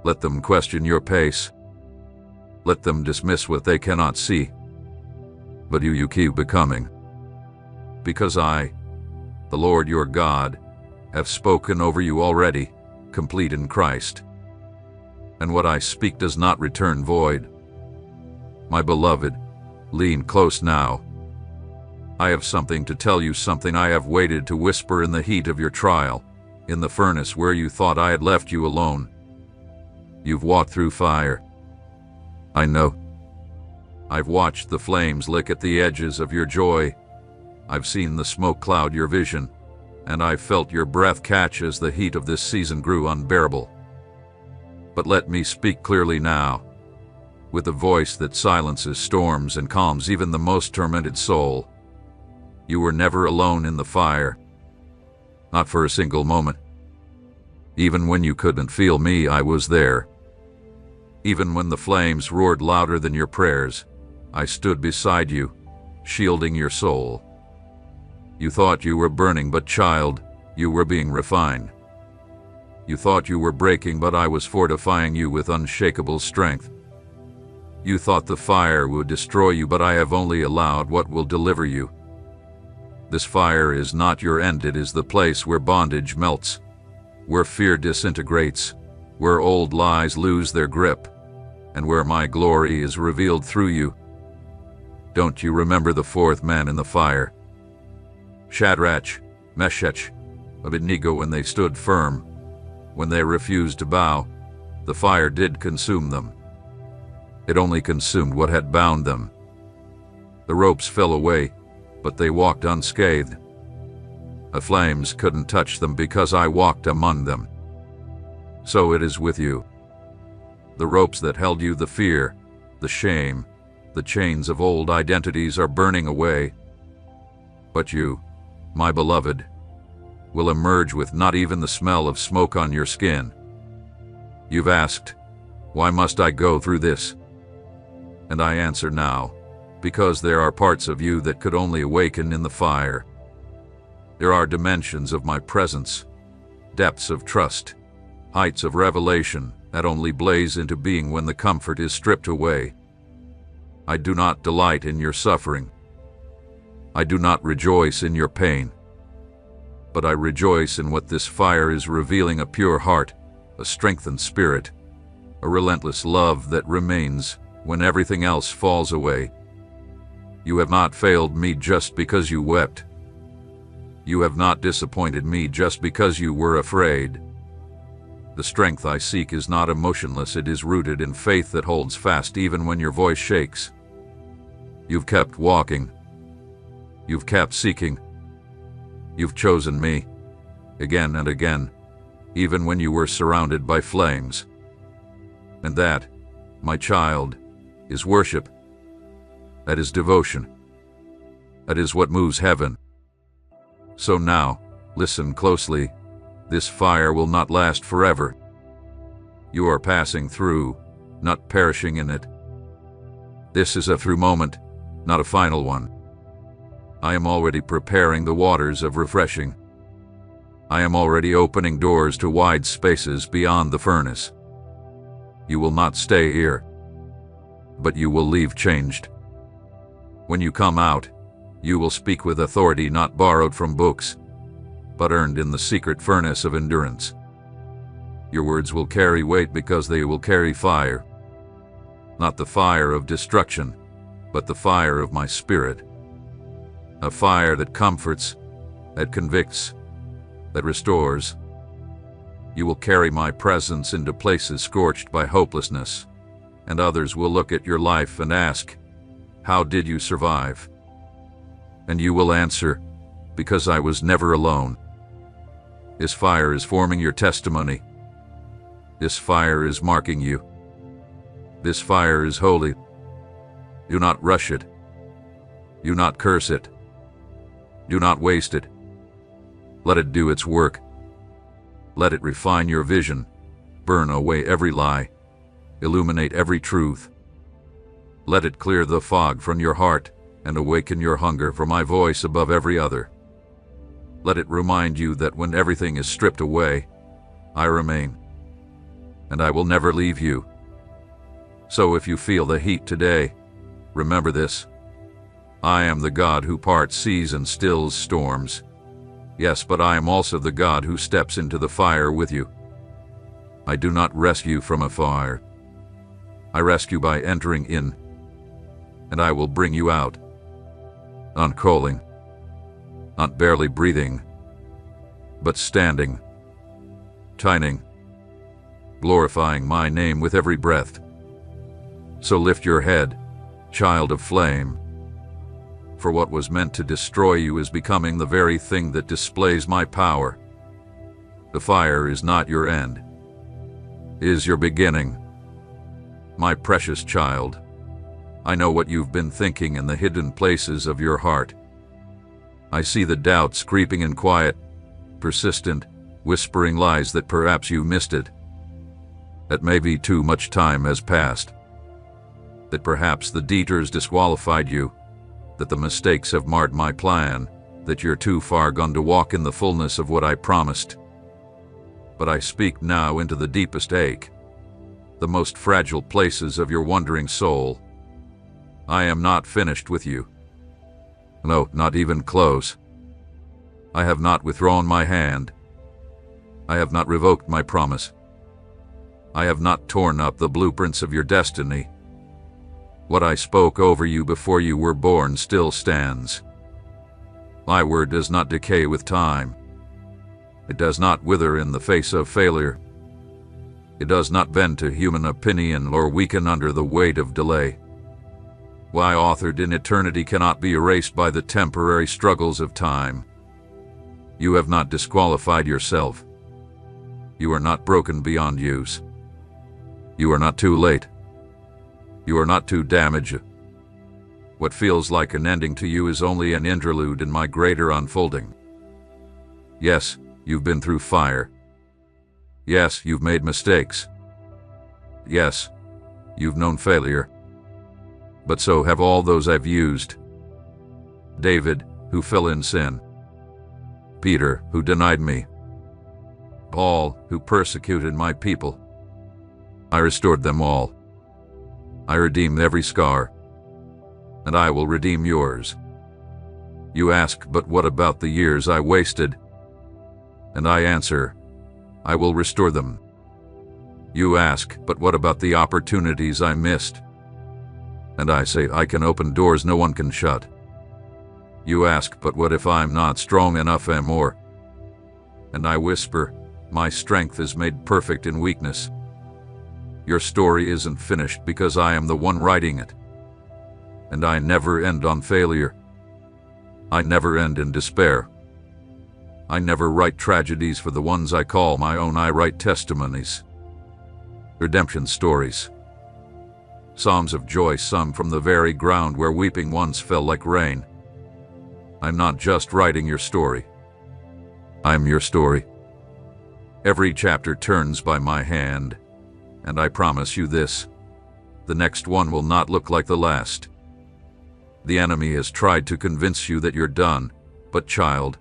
Let them question your pace. Let them dismiss what they cannot see. But you keep becoming. Because I, the Lord your God, have spoken over you already, complete in Christ. And what I speak does not return void. My beloved, lean close now. I have something to tell you, something I have waited to whisper in the heat of your trial, in the furnace where you thought I had left you alone. You've walked through fire. I know. I've watched the flames lick at the edges of your joy. I've seen the smoke cloud your vision, and I've felt your breath catch as the heat of this season grew unbearable. But let me speak clearly now, with a voice that silences storms and calms even the most tormented soul. You were never alone in the fire. Not for a single moment. Even when you couldn't feel me, I was there. Even when the flames roared louder than your prayers, I stood beside you, shielding your soul. You thought you were burning, but child, you were being refined. You thought you were breaking, but I was fortifying you with unshakable strength. You thought the fire would destroy you, but I have only allowed what will deliver you. This fire is not your end, it is the place where bondage melts, where fear disintegrates, where old lies lose their grip, and where my glory is revealed through you. Don't you remember the fourth man in the fire? Shadrach, Meshach, Abednego, when they stood firm, when they refused to bow, the fire did consume them. It only consumed what had bound them. The ropes fell away, but they walked unscathed. The flames couldn't touch them because I walked among them. So it is with you. The ropes that held you, the fear, the shame, the chains of old identities are burning away. But you, my beloved, will emerge with not even the smell of smoke on your skin. You've asked, why must I go through this? And I answer now, because there are parts of you that could only awaken in the fire. There are dimensions of my presence, depths of trust, heights of revelation that only blaze into being when the comfort is stripped away. I do not delight in your suffering. I do not rejoice in your pain. But I rejoice in what this fire is revealing: a pure heart, a strengthened spirit, a relentless love that remains when everything else falls away. You have not failed me just because you wept. You have not disappointed me just because you were afraid. The strength I seek is not emotionless, it is rooted in faith that holds fast even when your voice shakes. You've kept walking. You've kept seeking. You've chosen me, again and again, even when you were surrounded by flames. And that, my child, is worship. That is devotion. That is what moves heaven. So now, listen closely. This fire will not last forever. You are passing through, not perishing in it. This is a through moment, not a final one. I am already preparing the waters of refreshing. I am already opening doors to wide spaces beyond the furnace. You will not stay here, but you will leave changed. When you come out, you will speak with authority not borrowed from books, but earned in the secret furnace of endurance. Your words will carry weight because they will carry fire. Not the fire of destruction, but the fire of my spirit. A fire that comforts, that convicts, that restores. You will carry my presence into places scorched by hopelessness, and others will look at your life and ask, how did you survive? And you will answer, because I was never alone. This fire is forming your testimony. This fire is marking you. This fire is holy. Do not rush it. Do not curse it. Do not waste it. Let it do its work. Let it refine your vision, burn away every lie, illuminate every truth. Let it clear the fog from your heart and awaken your hunger for my voice above every other. Let it remind you that when everything is stripped away, I remain, and I will never leave you. So if you feel the heat today, remember this. I am the God who parts seas and stills storms. Yes, but I am also the God who steps into the fire with you. I do not rescue from afar. I rescue by entering in, and I will bring you out. Not calling, not barely breathing, but standing, shining, glorifying my name with every breath. So lift your head, child of flame. For what was meant to destroy you is becoming the very thing that displays my power. The fire is not your end. It is your beginning. My precious child, I know what you've been thinking in the hidden places of your heart. I see the doubts creeping in quiet, persistent, whispering lies that perhaps you missed it. That maybe too much time has passed. That perhaps the detours disqualified you. That the mistakes have marred my plan, that you're too far gone to walk in the fullness of what I promised. But I speak now into the deepest ache, the most fragile places of your wandering soul. I am not finished with you. No, not even close. I have not withdrawn my hand. I have not revoked my promise. I have not torn up the blueprints of your destiny. What I spoke over you before you were born still stands. My word does not decay with time. It does not wither in the face of failure. It does not bend to human opinion or weaken under the weight of delay. Why authored in eternity cannot be erased by the temporary struggles of time. You have not disqualified yourself. You are not broken beyond use. You are not too late. You are not too damaged. What feels like an ending to you is only an interlude in my greater unfolding. Yes, you've been through fire. Yes, you've made mistakes. Yes, you've known failure. But so have all those I've used. David, who fell in sin. Peter, who denied me. Paul, who persecuted my people. I restored them all. I redeemed every scar. And I will redeem yours. You ask, but what about the years I wasted? And I answer, I will restore them. You ask, but what about the opportunities I missed? And I say, I can open doors no one can shut. You ask, but what if I'm not strong enough anymore? And I whisper, my strength is made perfect in weakness. Your story isn't finished because I am the one writing it. And I never end on failure. I never end in despair. I never write tragedies for the ones I call my own. I write testimonies, redemption stories, psalms of joy sung from the very ground where weeping once fell like rain. I'm not just writing your story. I'm your story. Every chapter turns by my hand, and I promise you this, the next one will not look like the last. The enemy has tried to convince you that you're done, but child,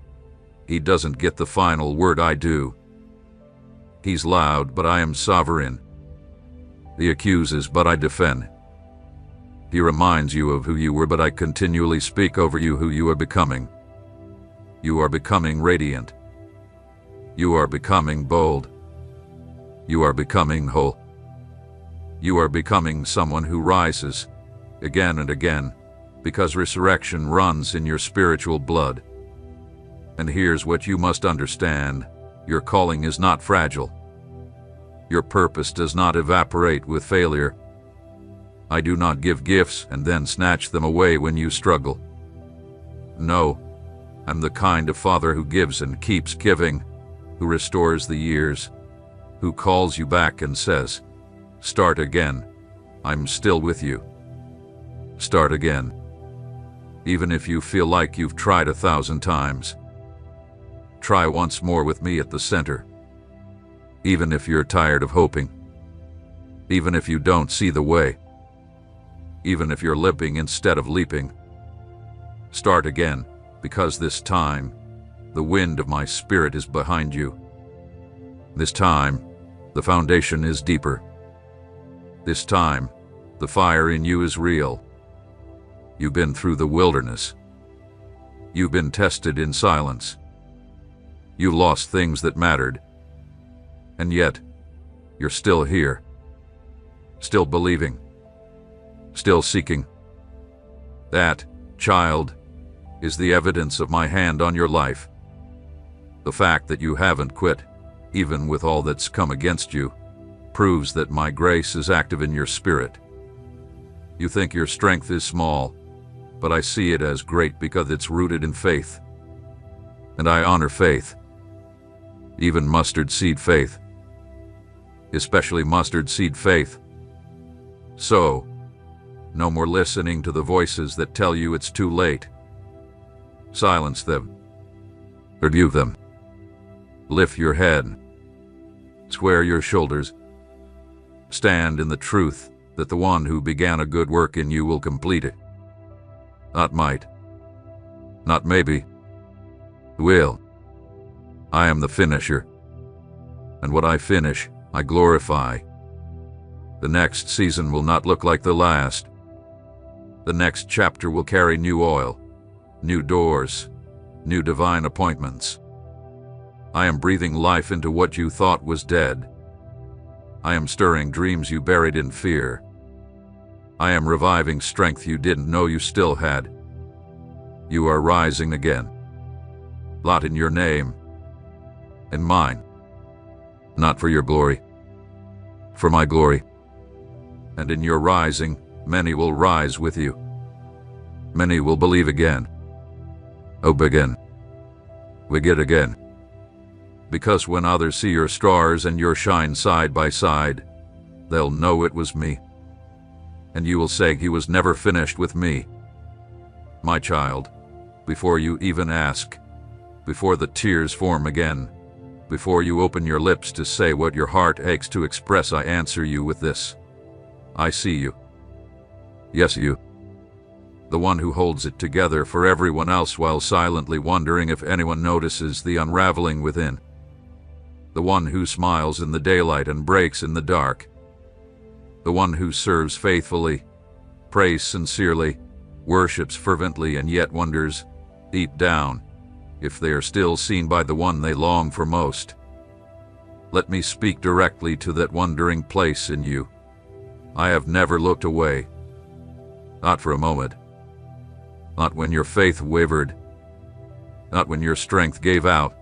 he doesn't get the final word. I do. He's loud, but I am sovereign. He accuses, but I defend. He reminds you of who you were, but I continually speak over you who you are becoming. You are becoming radiant. You are becoming bold. You are becoming whole. You are becoming someone who rises again and again, because resurrection runs in your spiritual blood. And here's what you must understand. Your calling is not fragile. Your purpose does not evaporate with failure. I do not give gifts and then snatch them away when you struggle. No, I'm the kind of father who gives and keeps giving, who restores the years, who calls you back and says, start again. I'm still with you. Start again. Even if you feel like you've tried 1,000 times. Try once more with me at the center. Even if you're tired of hoping. Even if you don't see the way. Even if you're limping instead of leaping. Start again, because this time, the wind of my spirit is behind you. This time, the foundation is deeper. This time, the fire in you is real. You've been through the wilderness. You've been tested in silence. You lost things that mattered. And yet, you're still here. Still believing. Still seeking. That, child, is the evidence of my hand on your life. The fact that you haven't quit, even with all that's come against you, proves that my grace is active in your spirit. You think your strength is small, but I see it as great because it's rooted in faith. And I honor faith. Even mustard seed faith. Especially mustard seed faith. So, no more listening to the voices that tell you it's too late. Silence them. Rebuke them. Lift your head. Square your shoulders. Stand in the truth that the one who began a good work in you will complete it. Not might. Not maybe. Will. I am the finisher. And what I finish, I glorify. The next season will not look like the last. The next chapter will carry new oil, new doors, new divine appointments. I am breathing life into what you thought was dead. I am stirring dreams you buried in fear. I am reviving strength you didn't know you still had. You are rising again. Lot in your name. In mine. Not for your glory, for my glory. And in your rising, many will rise with you. Many will believe again. Oh, begin. We get again. Because when others see your stars and your shine side by side, they'll know it was me. And you will say, he was never finished with me. My child, before you even ask, before the tears form again, before you open your lips to say what your heart aches to express, I answer you with this. I see you. Yes, you. The one who holds it together for everyone else while silently wondering if anyone notices the unraveling within. The one who smiles in the daylight and breaks in the dark. The one who serves faithfully, prays sincerely, worships fervently, and yet wonders, deep down, if they are still seen by the one they long for most. Let me speak directly to that wondering place in you. I have never looked away. Not for a moment. Not when your faith wavered. Not when your strength gave out.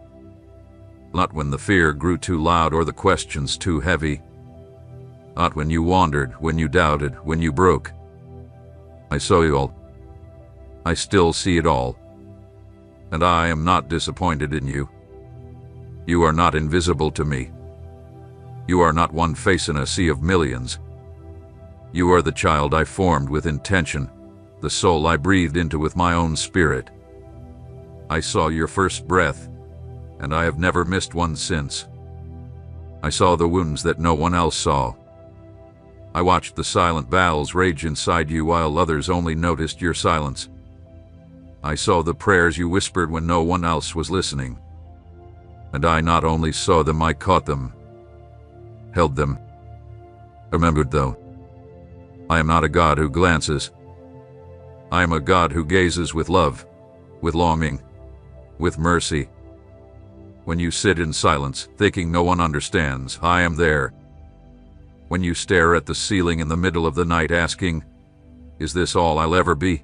Not when the fear grew too loud or the questions too heavy. Not when you wandered, when you doubted, when you broke. I saw you all. I still see it all. And I am not disappointed in you. You are not invisible to me. You are not one face in a sea of millions. You are the child I formed with intention, the soul I breathed into with my own spirit. I saw your first breath, and I have never missed one since. I saw the wounds that no one else saw. I watched the silent battles rage inside you while others only noticed your silence. I saw the prayers you whispered when no one else was listening. And I not only saw them, I caught them, held them, remembered though. I am not a God who glances. I am a God who gazes with love, with longing, with mercy. When you sit in silence, thinking no one understands, I am there. When you stare at the ceiling in the middle of the night asking, is this all I'll ever be?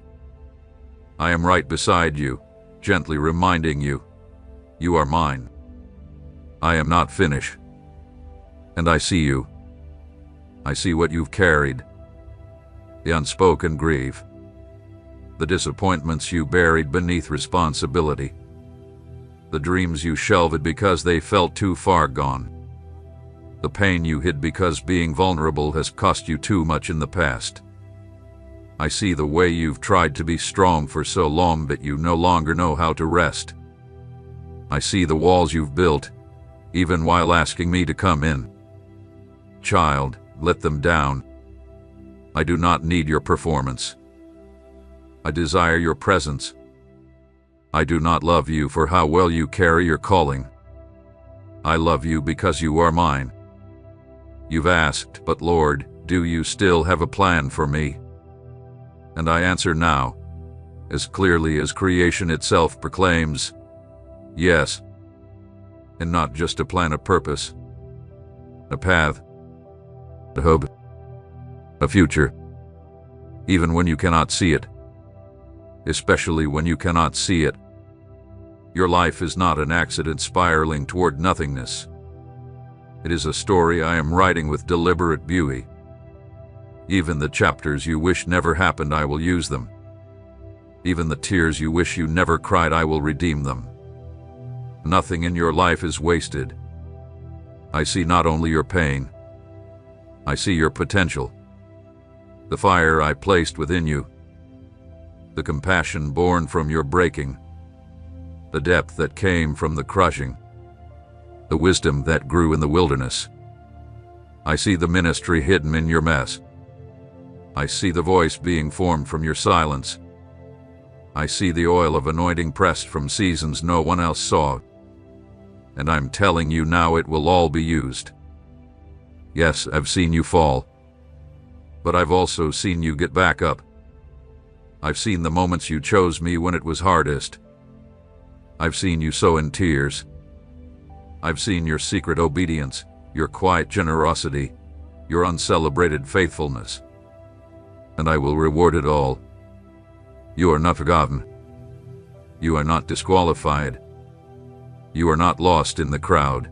I am right beside you, gently reminding you, you are mine. I am not finished. And I see you. I see what you've carried. The unspoken grief. The disappointments you buried beneath responsibility. The dreams you shelved because they felt too far gone. The pain you hid because being vulnerable has cost you too much in the past. I see the way you've tried to be strong for so long that you no longer know how to rest. I see the walls you've built, even while asking me to come in. Child, let them down. I do not need your performance. I desire your presence. I do not love you for how well you carry your calling. I love you because you are mine. You've asked, but Lord, do you still have a plan for me? And I answer now, as clearly as creation itself proclaims, yes. And not just a plan, a purpose, a path, a hope, a future, even when you cannot see it, especially when you cannot see it. Your life is not an accident spiraling toward nothingness. It is a story I am writing with deliberate beauty. Even the chapters you wish never happened, I will use them. Even the tears you wish you never cried, I will redeem them. Nothing in your life is wasted. I see not only your pain, I see your potential. The fire I placed within you, the compassion born from your breaking, the depth that came from the crushing, the wisdom that grew in the wilderness. I see the ministry hidden in your mess. I see the voice being formed from your silence. I see the oil of anointing pressed from seasons no one else saw. And I'm telling you now, it will all be used. Yes, I've seen you fall, but I've also seen you get back up. I've seen the moments you chose me when it was hardest. I've seen you sow in tears. I've seen your secret obedience, your quiet generosity, your uncelebrated faithfulness. And I will reward it all. You are not forgotten. You are not disqualified. You are not lost in the crowd.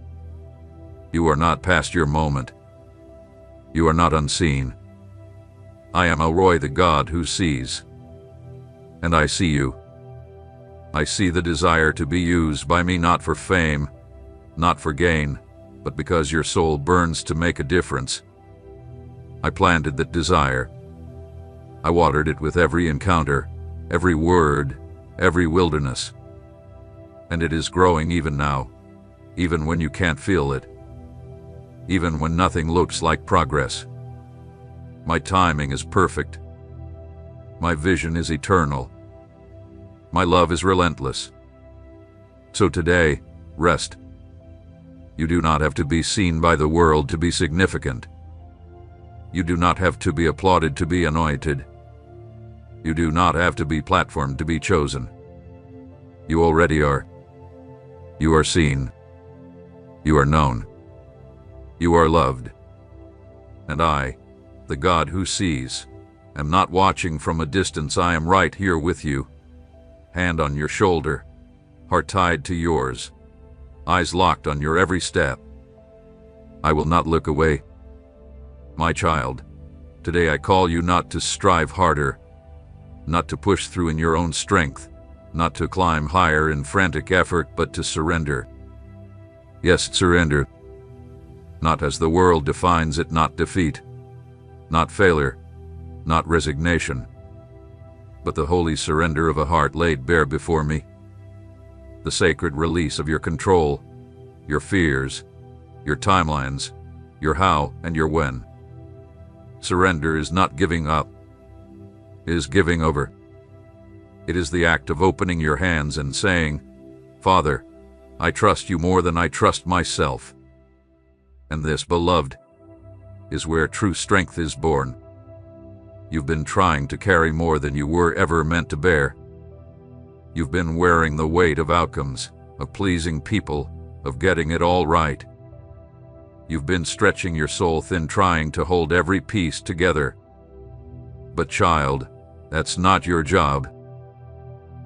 You are not past your moment. You are not unseen. I am Elroy, the God who sees. And I see you. I see the desire to be used by me, not for fame, not for gain, but because your soul burns to make a difference. I planted that desire. I watered it with every encounter, every word, every wilderness. And it is growing even now, even when you can't feel it, even when nothing looks like progress. My timing is perfect. My vision is eternal. My love is relentless. So today, rest. You do not have to be seen by the world to be significant. You do not have to be applauded to be anointed. You do not have to be platformed to be chosen. You already are. You are seen. You are known. You are loved. And I, the God who sees, am not watching from a distance. I am right here with you, hand on your shoulder, heart tied to yours, eyes locked on your every step. I will not look away. My child, today I call you not to strive harder, not to push through in your own strength, not to climb higher in frantic effort, but to surrender. Yes, surrender. Not as the world defines it, not defeat, not failure, not resignation, but the holy surrender of a heart laid bare before me. The sacred release of your control, your fears, your timelines, your how and your when. Surrender is not giving up. It is giving over. It is the act of opening your hands and saying, Father, I trust you more than I trust myself. And this, beloved, is where true strength is born. You've been trying to carry more than you were ever meant to bear. You've been wearing the weight of outcomes, of pleasing people, of getting it all right. You've been stretching your soul thin, trying to hold every piece together. But child, that's not your job.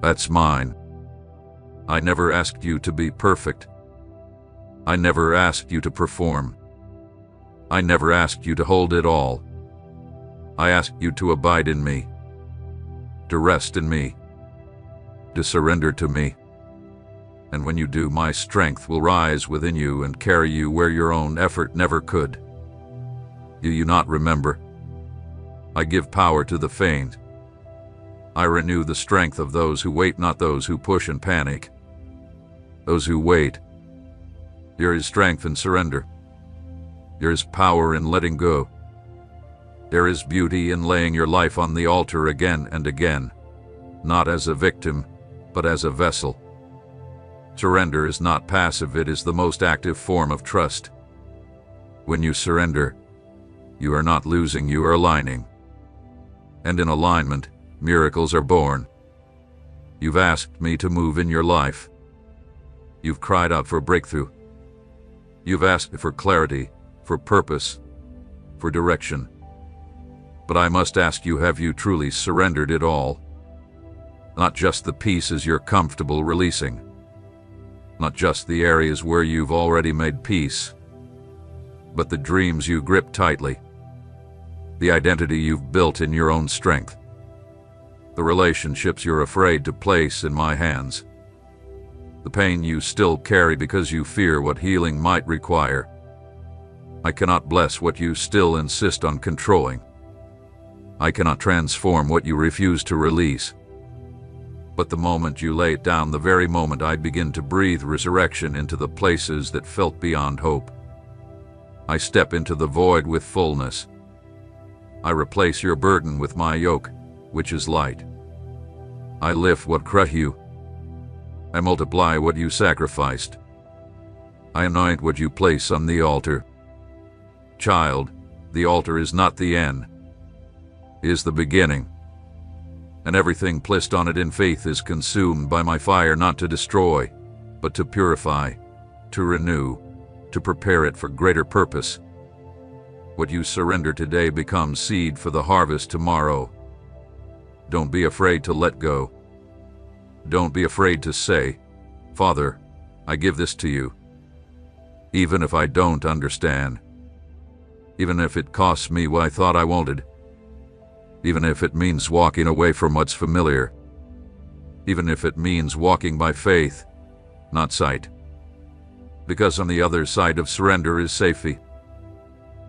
That's mine. I never asked you to be perfect. I never asked you to perform. I never asked you to hold it all. I asked you to abide in me, to rest in me, to surrender to me. And when you do, my strength will rise within you and carry you where your own effort never could. Do you not remember? I give power to the faint. I renew the strength of those who wait, not those who push and panic. Those who wait. There is strength in surrender. There is power in letting go. There is beauty in laying your life on the altar again and again, not as a victim, but as a vessel. Surrender is not passive, it is the most active form of trust. When you surrender, you are not losing, you are aligning. And in alignment, miracles are born. You've asked me to move in your life. You've cried out for breakthrough. You've asked for clarity, for purpose, for direction. But I must ask you, have you truly surrendered it all? Not just the pieces you're comfortable releasing. Not just the areas where you've already made peace, but the dreams you grip tightly. The identity you've built in your own strength. The relationships you're afraid to place in my hands. The pain you still carry because you fear what healing might require. I cannot bless what you still insist on controlling. I cannot transform what you refuse to release. But the moment you lay it down, the very moment I begin to breathe resurrection into the places that felt beyond hope. I step into the void with fullness. I replace your burden with my yoke, which is light. I lift what crushed you. I multiply what you sacrificed. I anoint what you place on the altar. Child, the altar is not the end. It is the beginning. And everything placed on it in faith is consumed by my fire, not to destroy, but to purify, to renew, to prepare it for greater purpose. What you surrender today becomes seed for the harvest tomorrow. Don't be afraid to let go. Don't be afraid to say, Father, I give this to you. Even if I don't understand. even if it costs me what I thought I wanted, even if it means walking away from what's familiar, even if it means walking by faith, not sight. Because on the other side of surrender is safety.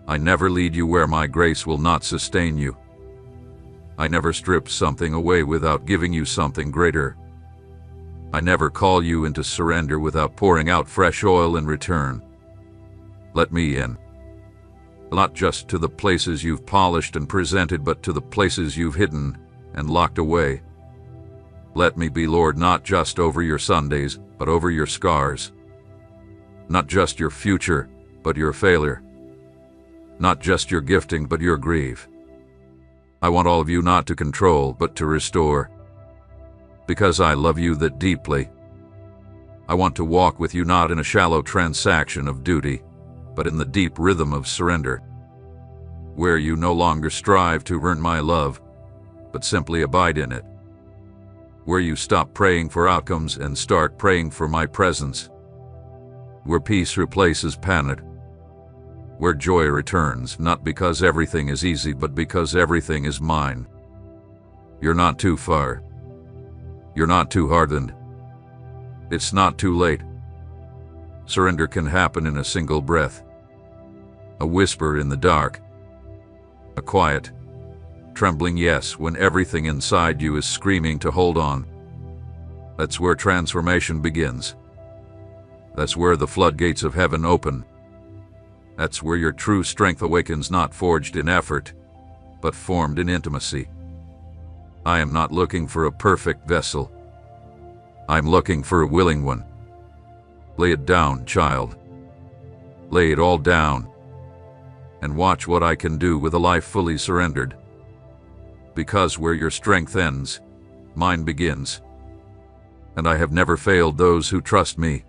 I never lead you where my grace will not sustain you. I never strip something away without giving you something greater. I never call you into surrender without pouring out fresh oil in return. Let me in. Not just to the places you've polished and presented, but to the places you've hidden and locked away. Let me be Lord not just over your Sundays, but over your scars. Not just your future, but your failure. Not just your gifting, but your grief. I want all of you not to control, but to restore. Because I love you that deeply. I want to walk with you not in a shallow transaction of duty, but in the deep rhythm of surrender, where you no longer strive to earn my love, but simply abide in it, where you stop praying for outcomes and start praying for my presence, where peace replaces panic, where joy returns, not because everything is easy, but because everything is mine. You're not too far. You're not too hardened. It's not too late. Surrender can happen in a single breath, a whisper in the dark, a quiet, trembling yes when everything inside you is screaming to hold on. That's where transformation begins. That's where the floodgates of heaven open. That's where your true strength awakens, not forged in effort, but formed in intimacy. I am not looking for a perfect vessel. I'm looking for a willing one. Lay it down, child. Lay it all down. And watch what I can do with a life fully surrendered. Because where your strength ends, mine begins. And I have never failed those who trust me.